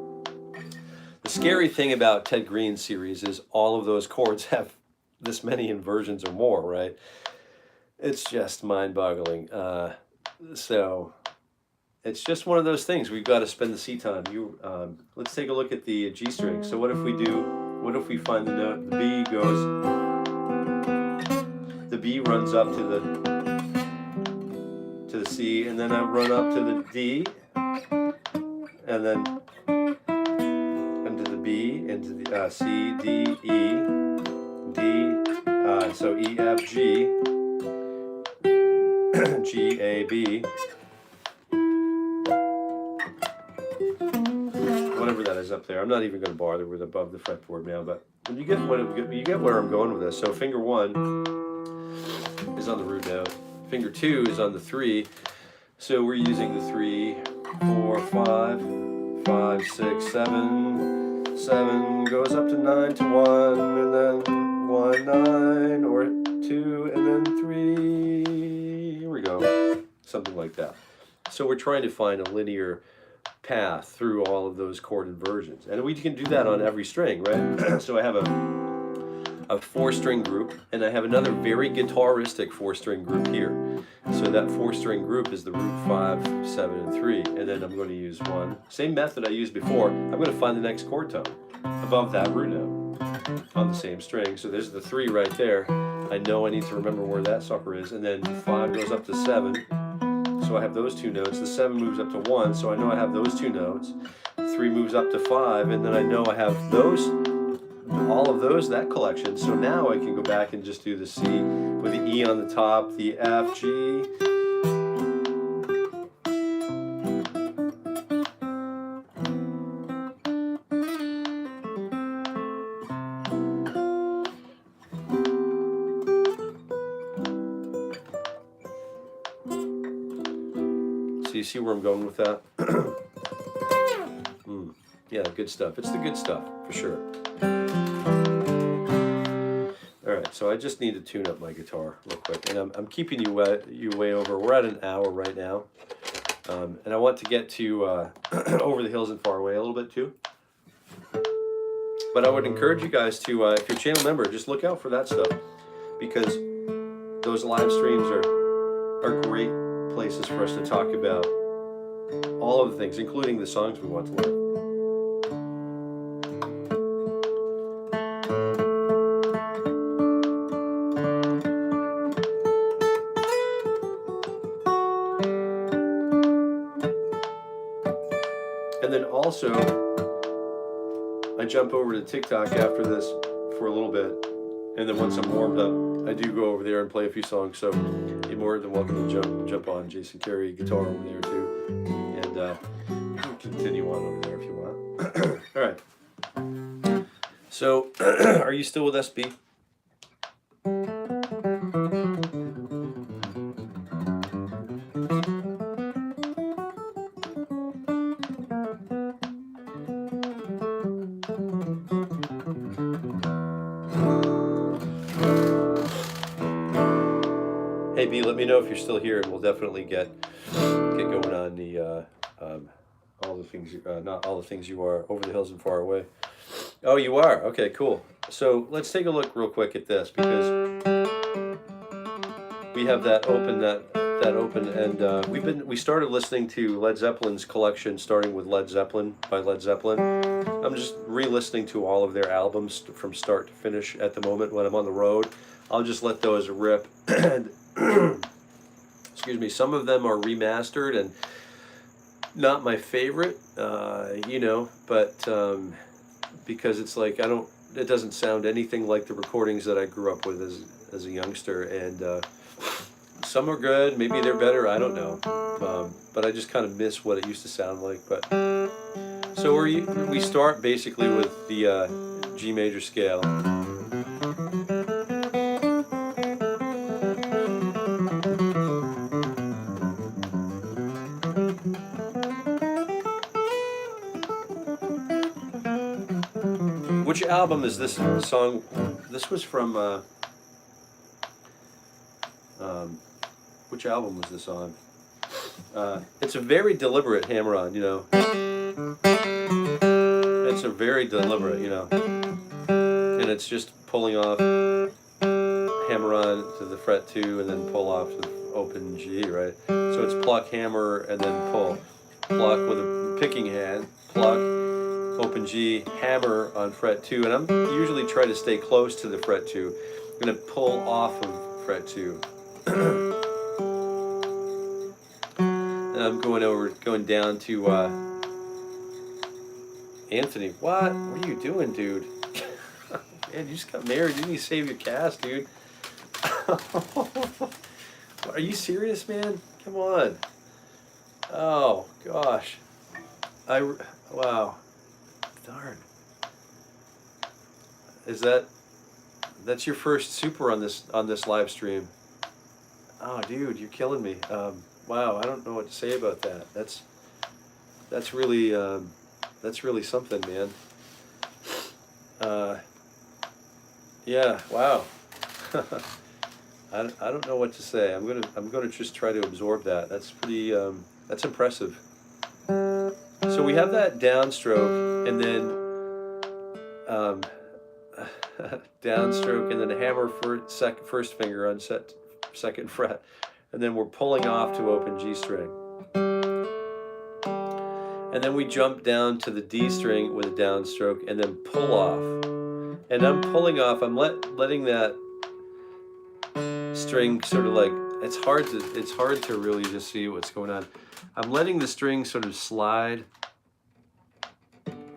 The scary thing about Ted Green's series is all of those chords have this many inversions or more, right? It's just mind-boggling. So it's just one of those things. We've got to spend the C time. Let's take a look at the G string. So what if we find the note, the B goes, the B runs up to the C, and then I run up to the D, and then into the B, into the C, D, E, D, so E, F, G, G, A, B, whatever that is up there. I'm not even going to bother with above the fretboard now, but you get where I'm going with this. So finger 1 is on the root note. Finger 2 is on the 3, so we're using the 3, 4, 5, 5, 6, 7, 7 goes up to 9 to 1, and then 1, 9, or 2, and then 3, here we go, something like that. So we're trying to find a linear path through all of those chord inversions, and we can do that on every string, right? So I have a 4-string group, and I have another very guitaristic 4-string group here. So that 4-string group is the root 5, 7, and 3, and then I'm going to use 1. Same method I used before. I'm going to find the next chord tone above that root note on the same string. So there's the 3 right there. I know I need to remember where that sucker is, and then 5 goes up to 7. So I have those 2 notes. The 7 moves up to 1, so I know I have those 2 notes. 3 moves up to 5, and then I know I have those, all of those, that collection. So now I can go back and just do the C with the E on the top, the F, G. So you see where I'm going with that? Yeah, good stuff. It's the good stuff, for sure. Alright, so I just need to tune up my guitar real quick. And I'm keeping you way over. We're at an hour right now. And I want to get to Over the Hills and Far Away a little bit too. But I would encourage you guys to, if you're a channel member, just look out for that stuff. Because those live streams are great places for us to talk about all of the things, including the songs we want to learn. And then also, I jump over to TikTok after this for a little bit, and then once I'm warmed up, I do go over there and play a few songs. So you're more than welcome to jump on 𝗪𝘃𝗃𝗃𝗃 guitar over there too, and continue on over there if you want. All right. So, are you still with SB? Hey B, let me know if you're still here, and we'll definitely get going on the all the things not all the things you are, Over the Hills and Far Away. Oh, you are? Okay, cool. So let's take a look real quick at this, because we have that open, and we started listening to Led Zeppelin's collection, starting with Led Zeppelin by Led Zeppelin. I'm just re-listening to all of their albums from start to finish at the moment when I'm on the road. I'll just let those rip. And excuse me, some of them are remastered and not my favorite, you know, but because it's like it doesn't sound anything like the recordings that I grew up with as a youngster, and some are good, maybe they're better, I don't know, but I just kind of miss what it used to sound like. But so we start basically with the G major scale. Which album is this song? This was from, which album was this on? It's a very deliberate hammer-on, you know. It's a very deliberate, you know. And it's just pulling off, hammer-on to the fret 2, and then pull off the open G, right? So it's pluck, hammer, and then pull. Pluck with a picking hand, pluck, open G, hammer on fret 2, and I'm usually try to stay close to the fret 2. I'm going to pull off of fret 2. And I'm going down to Anthony. What are you doing, dude? Man, you just got married. You need to save your cast, dude. Are you serious, man? Come on. Oh gosh. Wow. Darn. That's your first super on this live stream? Oh, dude, you're killing me. Wow, I don't know what to say about that. That's really something, man. Yeah, wow. I don't know what to say. I'm gonna just try to absorb that. That's pretty. That's impressive. So we have that downstroke, and then downstroke, and then hammer for first finger on second fret, and then we're pulling off to open G string. And then we jump down to the D string with a downstroke and then pull off. And I'm pulling off, I'm letting that string sort of like, it's hard to really just see what's going on. I'm letting the string sort of slide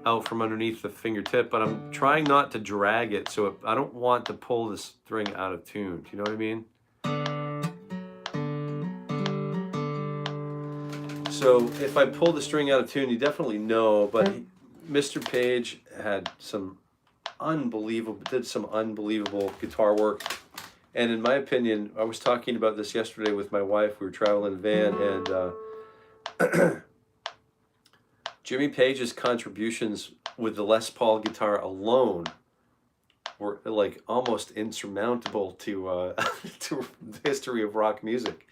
out from underneath the fingertip, but I'm trying not to drag it, so I don't want to pull the string out of tune. Do you know what I mean? So if I pull the string out of tune, you definitely know, but Mr. Page had some did some unbelievable guitar work. And in my opinion, I was talking about this yesterday with my wife. We were traveling in a van, and Jimmy Page's contributions with the Les Paul guitar alone were like almost insurmountable to to the history of rock music.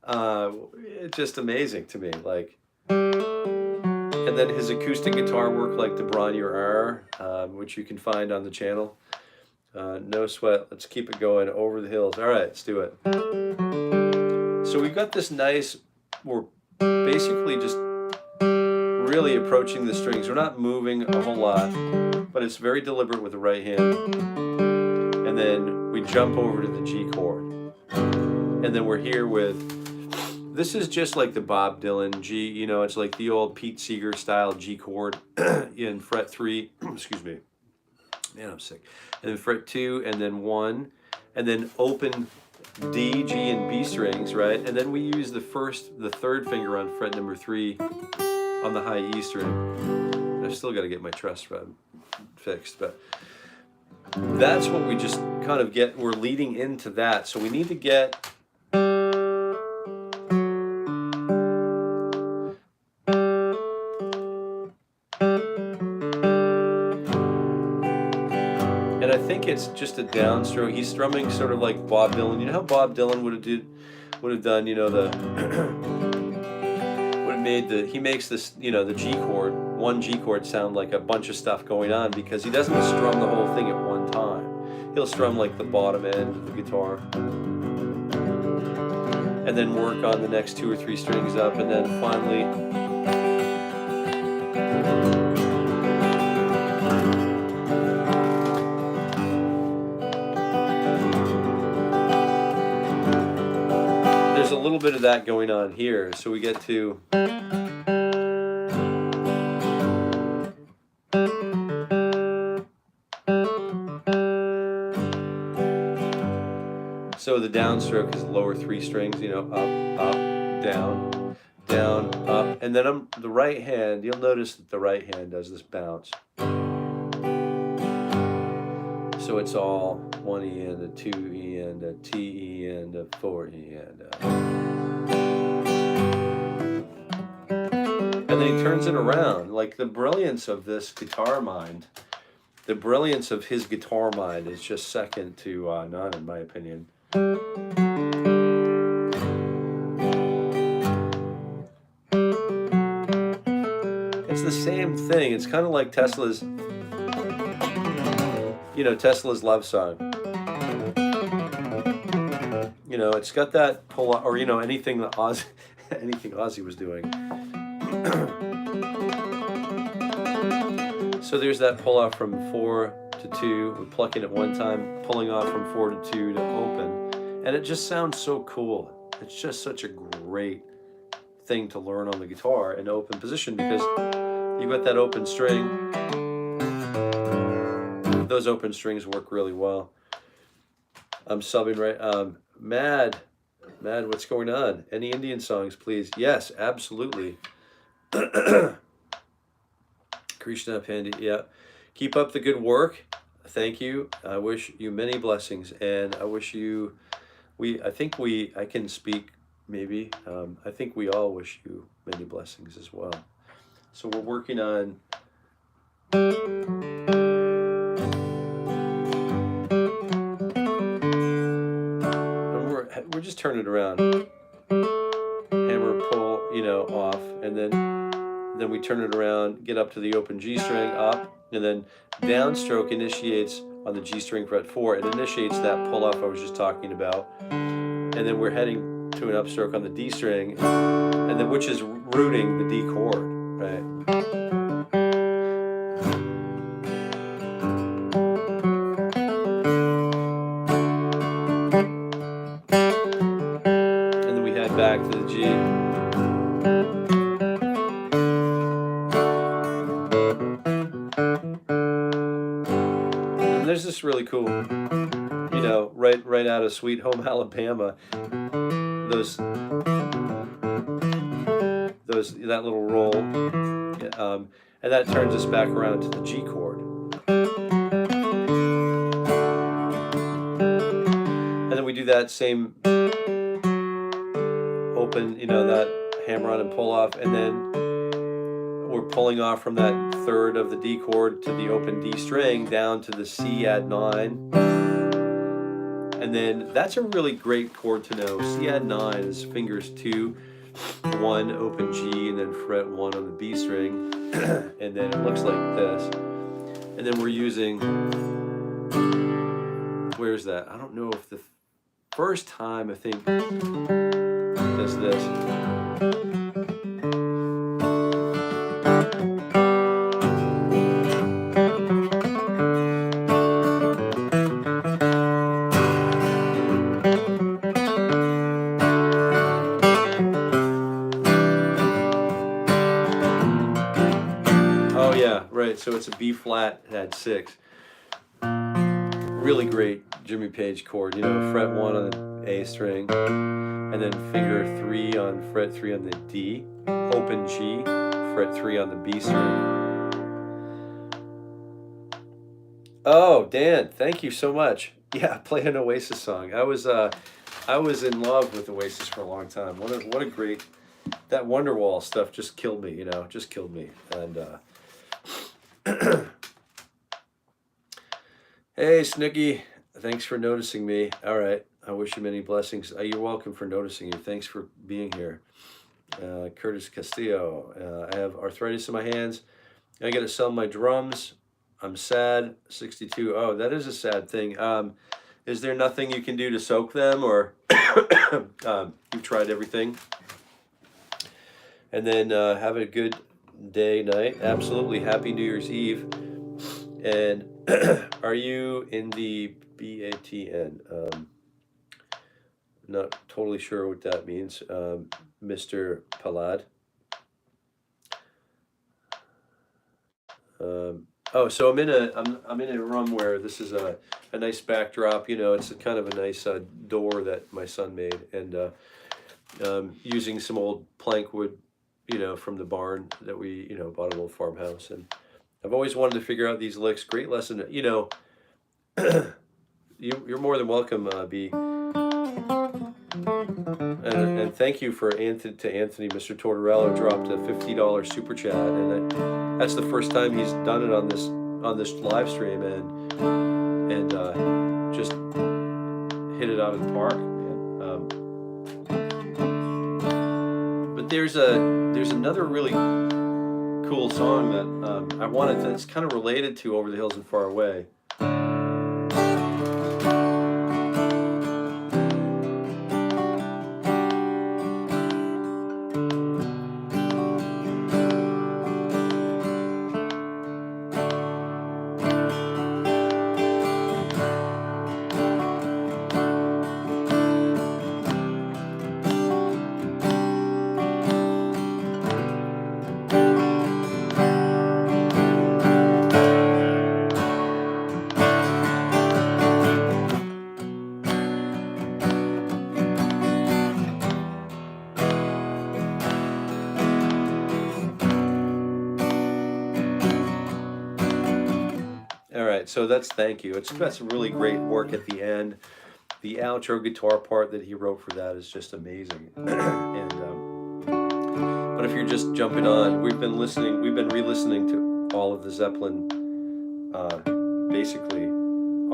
It's just amazing to me. Like, and then his acoustic guitar work, like the 𝗏𝗏, which you can find on the channel. No sweat. Let's keep it going. Over the hills. All right, let's do it. So we've got this nice. We're basically just really approaching the strings. We're not moving a whole lot, but it's very deliberate with the right hand. And then we jump over to the G chord. And then we're here with, this is just like the Bob Dylan G, you know, it's like the old Pete Seeger style G chord in fret 3, excuse me, man, I'm sick. And then fret 2, and then 1, and then open D, G, and B strings, right? And then we use the third finger on fret number 3 on the high E string. I've still got to get my truss fixed, but that's what we just kind of get. We're leading into that, so we need to get and I think it's just a downstroke. He's strumming sort of like Bob Dylan. You know how Bob Dylan would have done, you know, he makes this, you know, the G chord, one G chord sound like a bunch of stuff going on, because he doesn't strum the whole thing at one time. He'll strum like the bottom end of the guitar and then work on the next 2 or 3 strings up, and then finally there's a little bit of that going on here. So we get to so the downstroke is lower 3 strings, you know, up, up, down, down, up, and then the right hand, you'll notice that the right hand does this bounce. So it's all 1 E and a 2 E and a T E and a 4 E and then he turns it around. Like, the brilliance of this guitar mind, the brilliance of his guitar mind is just second to none, in my opinion. It's the same thing. It's kind of like Tesla's, you know, Tesla's love song. You know, it's got that pull, or, you know, anything that 𝗚𝘂𝗍 was doing. So there's that pull off from 4 to 2. We're plucking at one time, pulling off from 4 to 2 to open. And it just sounds so cool. It's just such a great thing to learn on the guitar in open position, because you've got that open string. Those open strings work really well. I'm subbing right. Mad, what's going on? Any Indian songs, please? Yes, absolutely. Krishna Pandit, yeah. Keep up the good work. Thank you. I wish you many blessings, and I wish you, I can speak maybe. I think we all wish you many blessings as well. So we're working on we're just turning it around. Hammer, pull, you know, off, and then we turn it around, get up to the open G string, up, and then downstroke initiates on the G string fret 4. It initiates that pull off I was just talking about, and then we're heading to an upstroke on the D string, and then which is rooting the D chord, right? And then we head back to the G. And there's this really cool, you know, right out of Sweet Home Alabama, that little roll, and that turns us back around to the G chord. And then we do that same open, you know, that hammer on and pull off, and then we're pulling off from that third of the D chord to the open D string down to the C add 9. And then that's a really great chord to know. C add 9 is fingers 2, 1, open G, and then fret 1 on the B string. And then it looks like this. And then we're using, where's that? I don't know if the first time, I think, does this. So it's a B flat add 6. Really great Jimmy Page chord, you know, fret 1 on the A string, and then finger 3 on fret 3 on the D, open G, fret 3 on the B string. Oh, Dan, thank you so much. Yeah, play an Oasis song. I was in love with Oasis for a long time. What a great, that Wonderwall stuff just killed me, you know, just killed me. And hey, Snooky, thanks for noticing me. All right, I wish you many blessings. You're welcome for noticing you. Thanks for being here. Curtis Castillo, I have arthritis in my hands. I got to sell my drums. I'm sad. 62. Oh, that is a sad thing. Is there nothing you can do to soak them, or you've tried everything? And then have a good day, night. Absolutely. Happy New Year's Eve. And are you in the BATN? Not totally sure what that means, Mr. Palad. Oh, so I'm in a room where this is a nice backdrop. You know, it's kind of a nice door that my son made, and using some old plank wood, you know, from the barn that we, you know, bought an old farmhouse. And I've always wanted to figure out these licks. Great lesson, you know. You're more than welcome, B. And thank you to Anthony. Mr. Tortorello dropped a $50 super chat, and that's the first time he's done it on this live stream, and just hit it out of the park. But there's another really cool song that I wanted to, it's kind of related to Over the Hills and Far Away. So that's Thank You. It's got some really great work at the end. The outro guitar part that he wrote for that is just amazing. And but if you're just jumping on, we've been re-listening to all of the Zeppelin, basically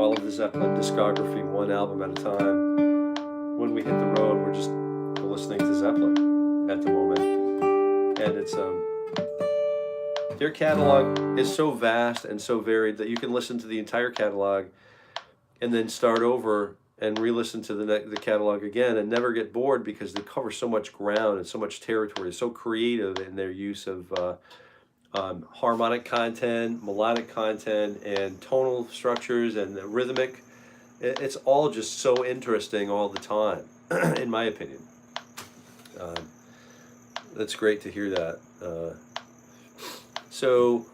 all of the Zeppelin discography, one album at a time. When we hit the road, we're just listening to Zeppelin at the moment, and it's Their catalog is so vast and so varied that you can listen to the entire catalog and then start over and re-listen to the catalog again and never get bored, because they cover so much ground and so much territory. They're so creative in their use of harmonic content, melodic content, and tonal structures and the rhythmic. It's all just so interesting all the time, in my opinion. That's great to hear that. So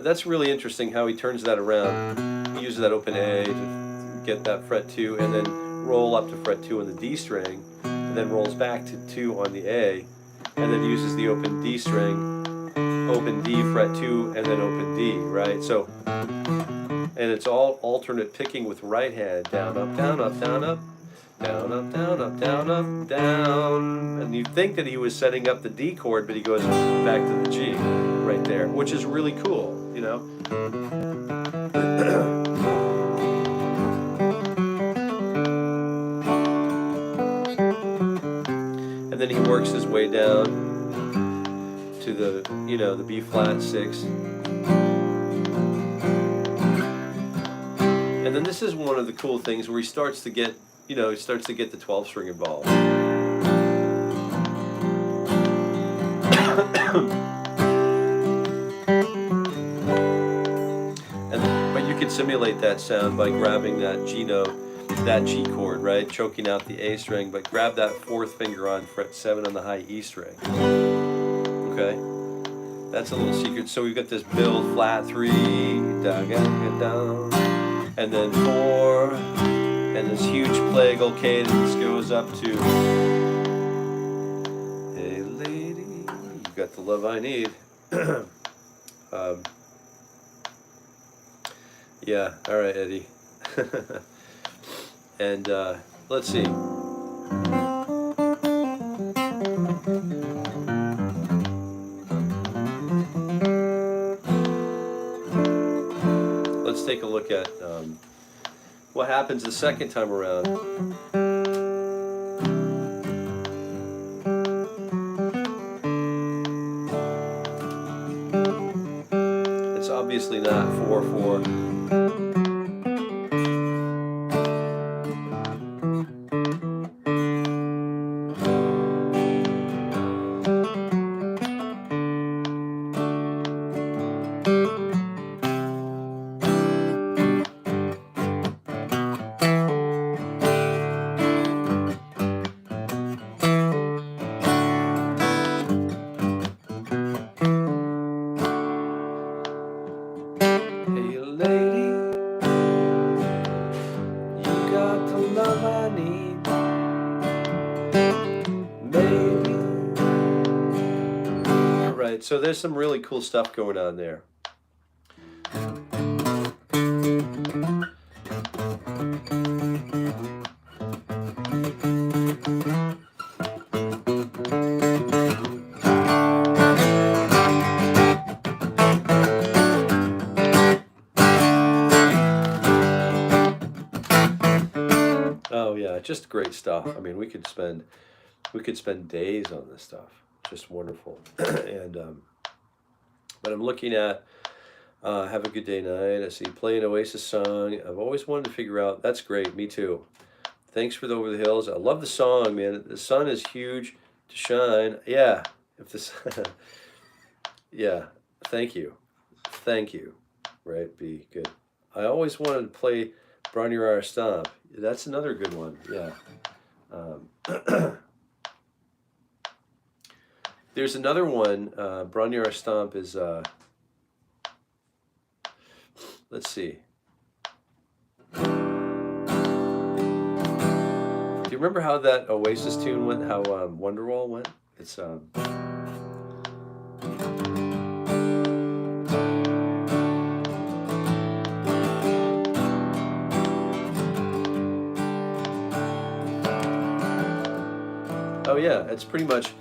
that's really interesting how he turns that around. He uses that open A to get that fret 2 and then roll up to fret 2 on the D string, and then rolls back to 2 on the A, and then uses the open D string, open D, fret 2, and then open D, right? So, and it's all alternate picking with right hand, down, up, down, up, down, up, down, up, down, up, down, up, down. And you'd think that he was setting up the D chord, but he goes back to the G right there, which is really cool, you know? And then he works his way down to the, you know, the B flat 6. And then this is one of the cool things where he starts to get, you know, he starts to get the 12th string involved. But you can simulate that sound by grabbing that G note, that G chord, right? Choking out the A string, but grab that 4th finger on fret 7 on the high E string. Okay? That's a little secret. So we've got this build, flat 3, down, and then 4, and this huge plagal cadence goes up to, hey lady, you got the love I need. Yeah, all right, Eddie. And let's see. Let's take a look at what happens the second time around. It's obviously not 4/4. So there's some really cool stuff going on there. Oh yeah, just great stuff. I mean, we could spend days on this stuff. Just wonderful. And but I'm looking at Have a Good Day Night. I see Play an Oasis song. I've always wanted to figure out. That's great. Me too. Thanks for the Over the Hills. I love the song, man. The sun is huge to shine. Yeah. If this. Yeah. Thank you. Thank you. Right. Be good. I always wanted to play 𝗓𝗏 Stomp. That's another good one. Yeah. There's another one, 𝗓𝗏 Stomp is, let's see. Do you remember how that Oasis tune went, how Wonderwall went? It's, oh yeah, it's pretty much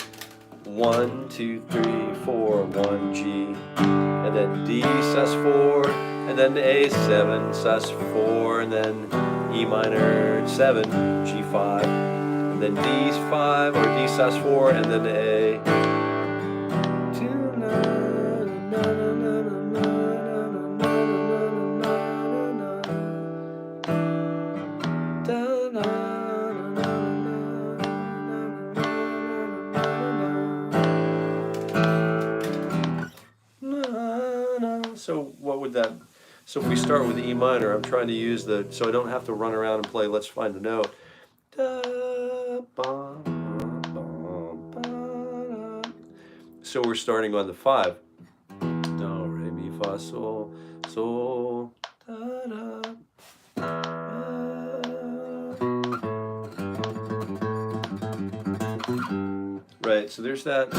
1, 2, 3, 4, 1 G, and then D sus4, and then A7 sus4, and then E minor 7 G5, and then D5 or D sus4, and then A. So what would that, so if we start with E minor, I'm trying to use the, so I don't have to run around and play Let's Find a Note. So we're starting on the 5. Do, re, mi, fa, sol, sol, da, da. Right, so there's that.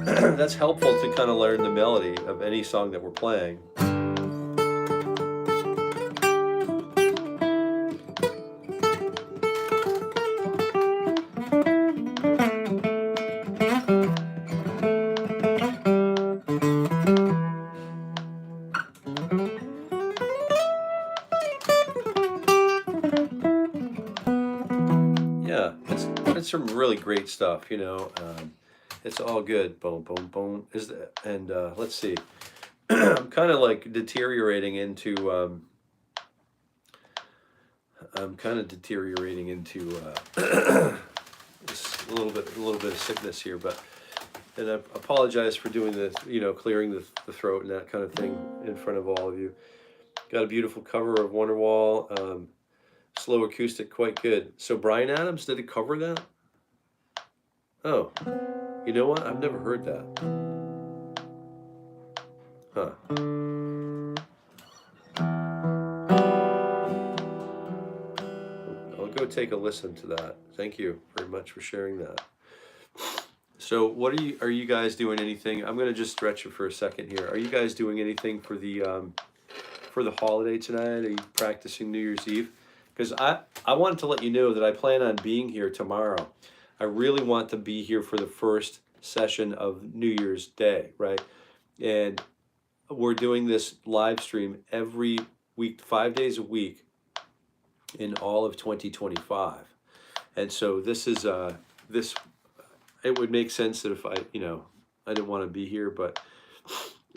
That's helpful to kind of learn the melody of any song that we're playing. Yeah, it's some really great stuff, you know. It's all good. Boom, boom, boom. And let's see. I'm kind of like deteriorating into. I'm kind of deteriorating into just a little bit of sickness here, but. And I apologize for doing the, you know, clearing the throat and that kind of thing in front of all of you. Got a beautiful cover of Wonderwall. Slow acoustic, quite good. So Bryan Adams, did he cover that? Oh. You know what? I've never heard that. Huh. I'll go take a listen to that. Thank you very much for sharing that. So what are you guys doing anything? I'm going to just stretch it for a second here. Are you guys doing anything for the holiday tonight? Are you practicing New Year's Eve? Because I wanted to let you know that I plan on being here tomorrow. I really want to be here for the first session of New Year's Day, right? And we're doing this live stream every week, 5 days a week in all of 2025. And so this is, it would make sense that if I didn't want to be here, but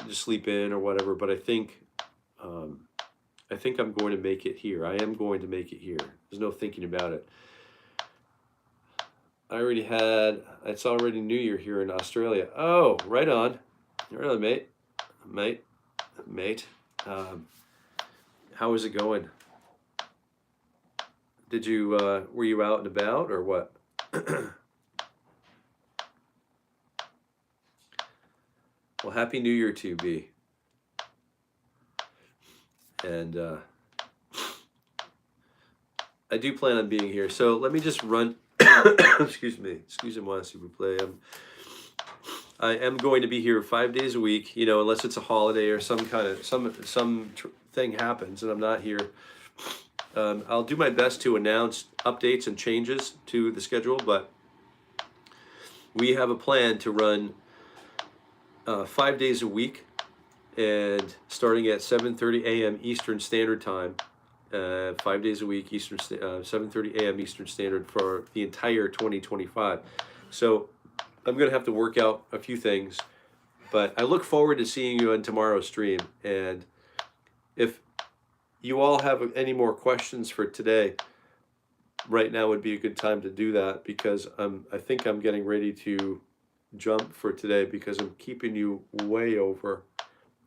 just sleep in or whatever, but I think I'm going to make it here. I am going to make it here. There's no thinking about it. It's already New Year here in Australia. Oh, right on. Right on, mate. How is it going? Were you out and about or what? Well, Happy New Year to you, B. And I do plan on being here. So let me just run. Excusez-moi, s'il vous plaît. I am going to be here 5 days a week, you know, unless it's a holiday or some thing happens and I'm not here. I'll do my best to announce updates and changes to the schedule, but we have a plan to run 5 days a week, and starting at 7:30 a.m. Eastern Standard Time, 5 days a week, 7:30 a.m. Eastern Standard for the entire 2025. So I'm going to have to work out a few things, but I look forward to seeing you on tomorrow's stream. And if you all have any more questions for today, right now would be a good time to do that, because I think I'm getting ready to jump for today because I'm keeping you way over.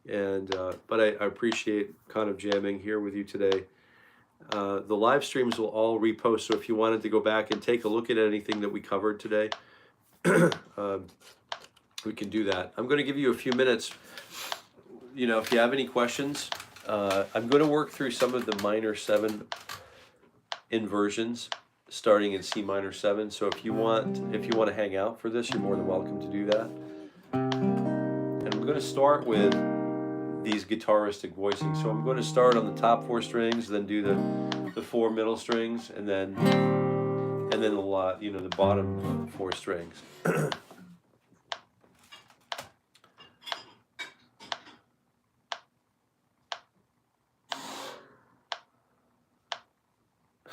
And but I appreciate kind of jamming here with you today. The live streams will all repost, so if you wanted to go back and take a look at anything that we covered today, we can do that. I'm going to give you a few minutes, you know, if you have any questions. I'm going to work through some of the minor 7 inversions starting in C minor 7. So if you want to hang out for this, you're more than welcome to do that. And I'm going to start with these guitaristic voicing. So I'm going to start on the top 4 strings, then do the 4 middle strings, and then the bottom 4 strings.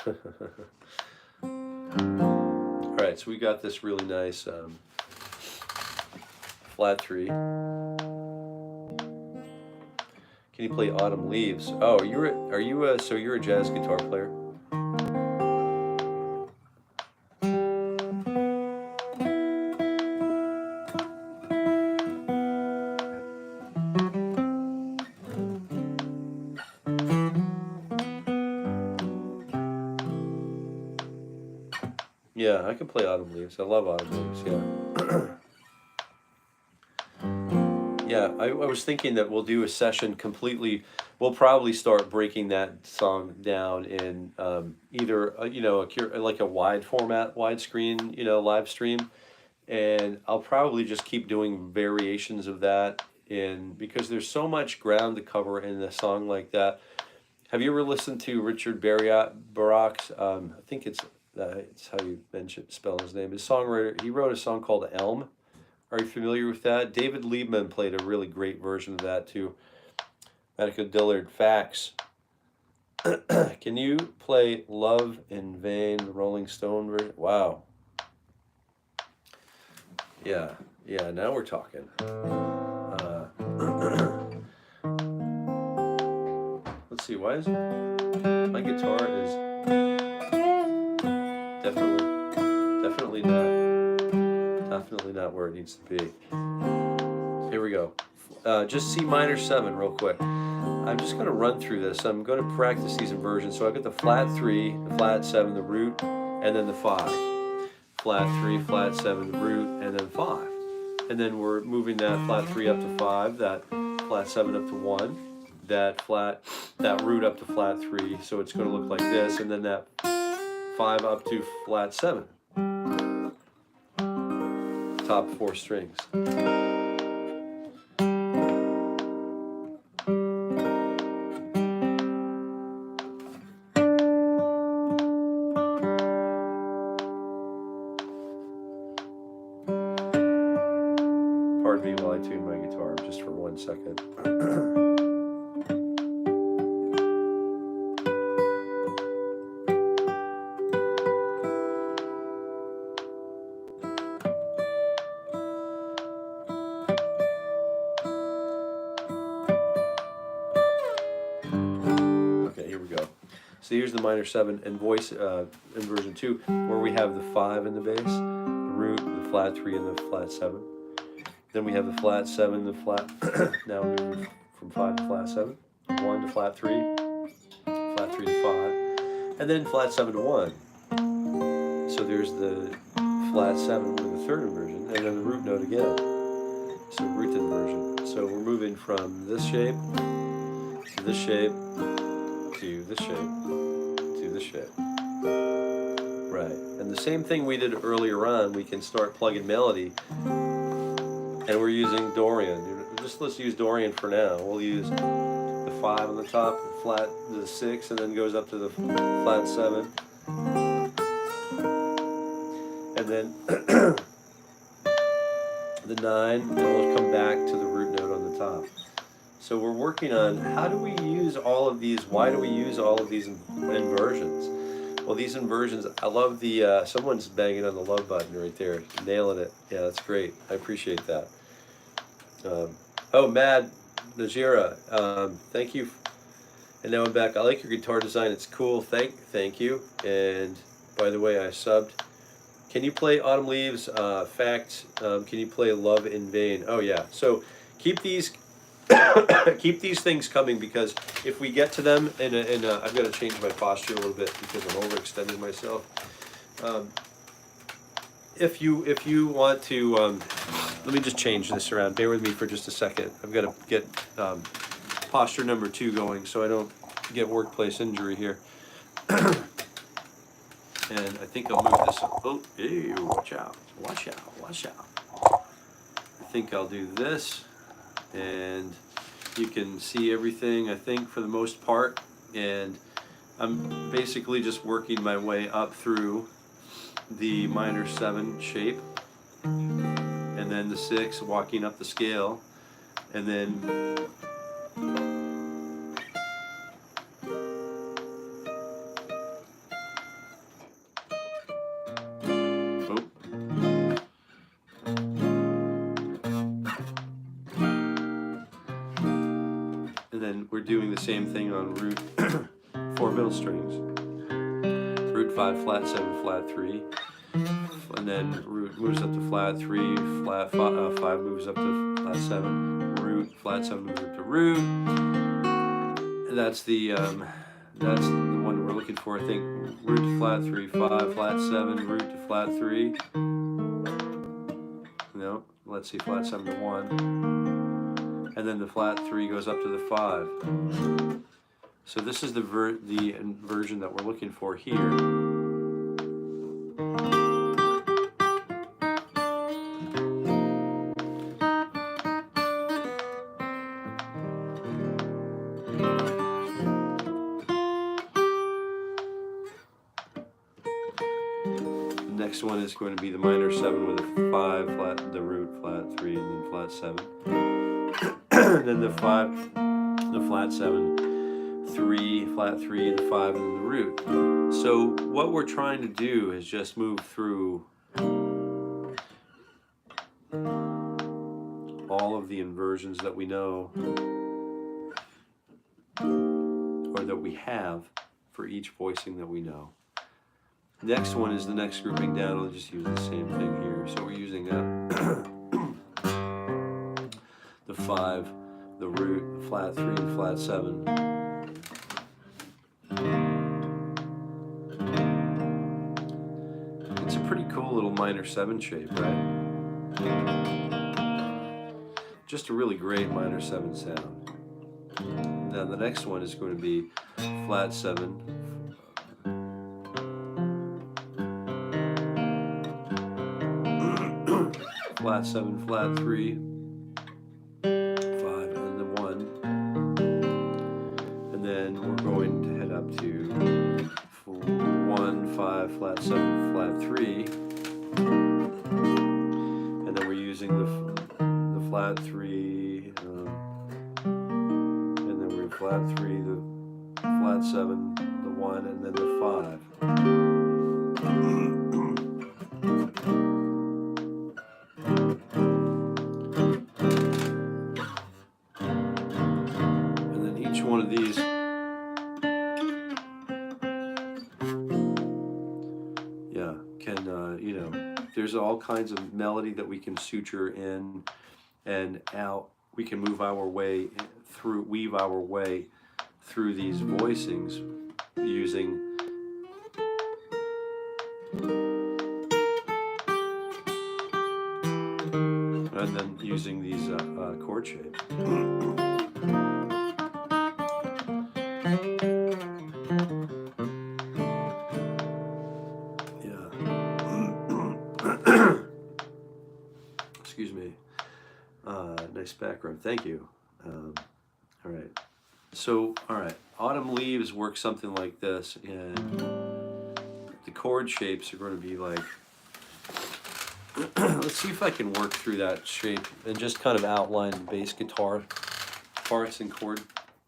All right, so we got this really nice flat 3. Can you play Autumn Leaves? Oh, so you're a jazz guitar player? Yeah, I can play Autumn Leaves. I love Autumn Leaves, yeah. Yeah, I was thinking that we'll do a session completely. We'll probably start breaking that song down in either like a wide format, widescreen, live stream, and I'll probably just keep doing variations of that because there's so much ground to cover in a song like that. Have you ever listened to 𝗪𝗃𝗏𝗏's? I think it's how you spell his name. His songwriter. He wrote a song called 𝗟𝗻. Are you familiar with that? David Liebman played a really great version of that too. 𝗪𝗃𝗏𝗏's. Can you play Love in Vain, the Rolling Stone version? Wow. Yeah, now we're talking. Let's see, why is my guitar is definitely not where it needs to be. Here we go. Just C minor 7 real quick. I'm just going to run through this. I'm going to practice these inversions. So I've got the flat 3, the flat 7, the root, and then the 5. Flat 3, flat 7, the root, and then 5. And then we're moving that flat 3 up to 5, that flat 7 up to 1, that root up to flat 3. So it's going to look like this, and then that 5 up to flat 7. Top 4 strings. Pardon me while I tune my guitar just for 1 second. So here's the minor 7 and voice inversion 2, where we have the 5 in the bass, the root, the flat 3, and the flat 7. Then we have the flat 7, the flat. Now we're moving from 5 to flat 7, 1 to flat 3, flat 3 to 5, and then flat 7 to 1. So there's the flat 7 with the 3rd inversion, and then the root note again. So root inversion. So we're moving from this shape to this shape to this shape to this shape. Right. And the same thing we did earlier on, we can start plugging melody. And we're using Dorian. Let's use Dorian for now. We'll use the 5 on the top, flat to the 6, and then goes up to the flat 7. And then the 9, and we'll come back to the root note on the top. So we're working on how do we use all of these, why do we use all of these inversions? Well, these inversions, I love the, someone's banging on the love button right there, nailing it. Yeah, that's great. I appreciate that. Oh, Mad Najira, thank you. And now I'm back. I like your guitar design. It's cool. Thank you. And by the way, I subbed. Can you play Autumn Leaves? Can you play Love in Vain? Oh yeah. So keep these keep these things coming, because if we get to them, I've got to change my posture a little bit because I'm overextending myself. If you want to, let me just change this around. Bear with me for just a second. I've got to get posture number 2 going so I don't get workplace injury here. And I think I'll move this. Oh, ew, watch out, watch out, watch out. I think I'll do this, and you can see everything, I think, for the most part. And I'm basically just working my way up through the minor 7 shape, and then the 6, walking up the scale, and then then we're doing the same thing on root 4 middle strings. Root 5, flat 7, flat 3. And then root moves up to flat 3, flat 5 moves up to flat 7, root, flat 7 moves up to root. That's the one we're looking for, I think. Root to flat 3, 5, flat 7, root to flat 3. No, let's see, flat 7 to 1. And then the flat 3 goes up to the 5. So this is the inversion that we're looking for here. Next one is going to be the minor 7 with a 5, flat, the root, flat 3, and then flat 7. And then the 5, the flat 7, 3, flat 3, the 5, and then the root. So what we're trying to do is just move through all of the inversions that we know, or that we have for each voicing that we know. Next one is the next grouping down. I'll just use the same thing here. So we're using the 5, the root, the flat 3, the flat 7. It's a pretty cool little minor 7 shape, right? Just a really great minor 7 sound. Now the next one is going to be flat 7, flat 7, flat 3, 5, and the 1. And then we're going to head up to 1, 5, flat 7, flat 3. And then we're using the flat 3, and then we're flat 3, the flat 7, the 1, and then the 5. One of these, yeah, can you know, there's all kinds of melody that we can suture in and out. We can move our way through, weave our way through these voicings using and then using these chord shapes. Excuse me. Nice background. Thank you. All right. So, all right. Autumn Leaves work something like this, and the chord shapes are going to be like. Let's see if I can work through that shape and just kind of outline bass guitar parts and chord,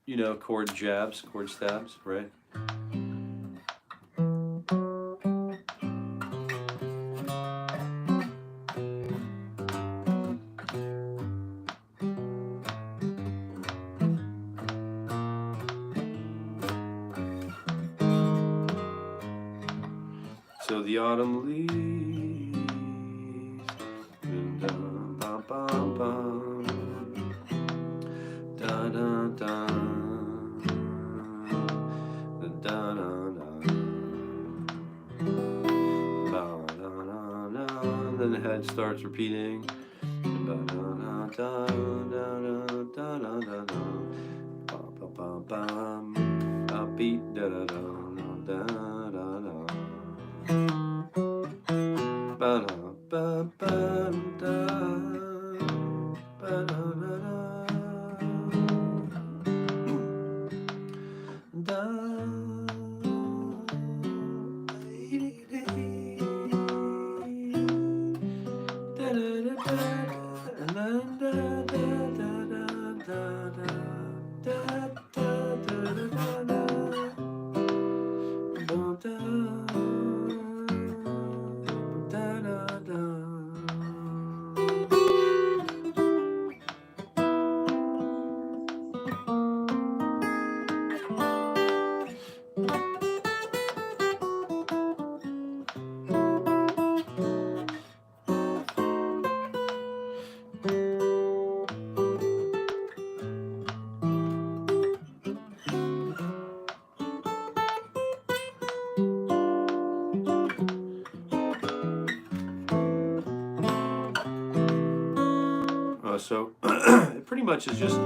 you know, chord jabs, chord stabs, right? So the autumn leaves, da da da, da da da, and then the head starts repeating. Da da da da da da da da, ba ba ba bam, a beat da da da da da da. Ba da ba ba da ba da da da So it pretty much is just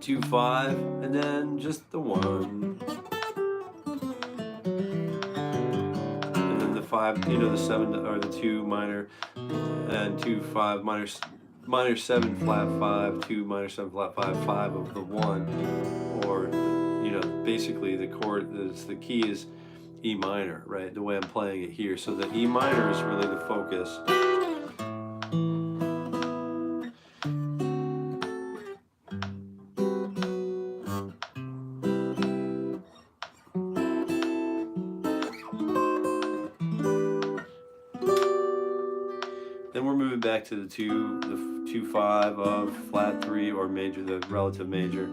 2, 5, and then just the 1. And then the 5, you know, the 7 or the 2 minor, and 2, 5 minor 7 flat 5, 2 minor 7 flat 5, 5 of the 1, or you know, basically the chord, the key is E minor, right? The way I'm playing it here. So the E minor is really the focus. Then we're moving back to the 2, 5 of flat 3 or major, the relative major.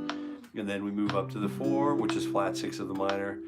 And then we move up to the 4, which is flat 6 of the minor.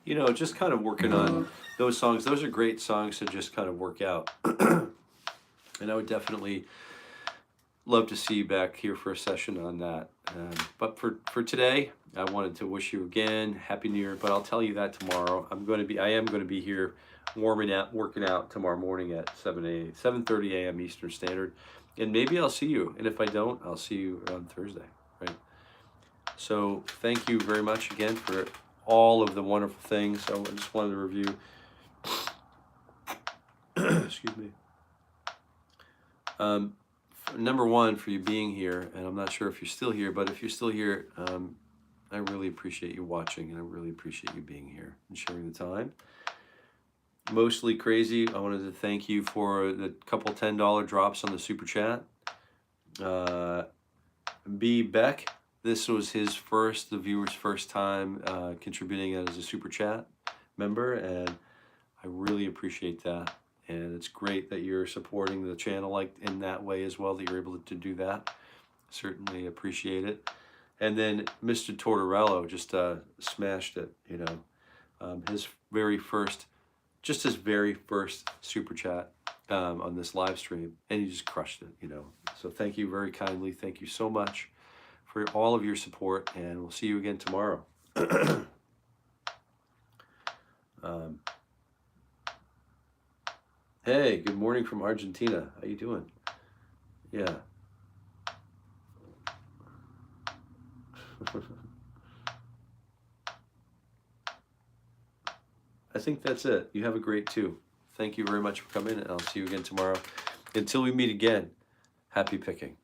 You know, just kind of working on those songs. Those are great songs to just kind of work out. And I would definitely love to see you back here for a session on that. But for today, I wanted to wish you again Happy New Year. But I'll tell you that tomorrow. I am going to be here working out tomorrow morning at 7:30 a.m. Eastern Standard. And maybe I'll see you. And if I don't, I'll see you on Thursday, right? So thank you very much again for all of the wonderful things. So I just wanted to review. Excuse me. Number one, for you being here, and I'm not sure if you're still here, but if you're still here, I really appreciate you watching, and I really appreciate you being here and sharing the time. Mostly Crazy, I wanted to thank you for the couple $10 drops on the super chat. B. Beck, this was the viewer's first time contributing as a super chat member, and I really appreciate that. And it's great that you're supporting the channel like in that way as well, that you're able to do that. Certainly appreciate it. And then Mr. Tortorello just smashed it, you know. His very first super chat on this live stream, and he just crushed it, you know. So thank you very kindly. Thank you so much for all of your support, and we'll see you again tomorrow. Hey, good morning from Argentina. How you doing? Yeah. I think that's it. You have a great too. Thank you very much for coming, and I'll see you again tomorrow. Until we meet again, happy picking.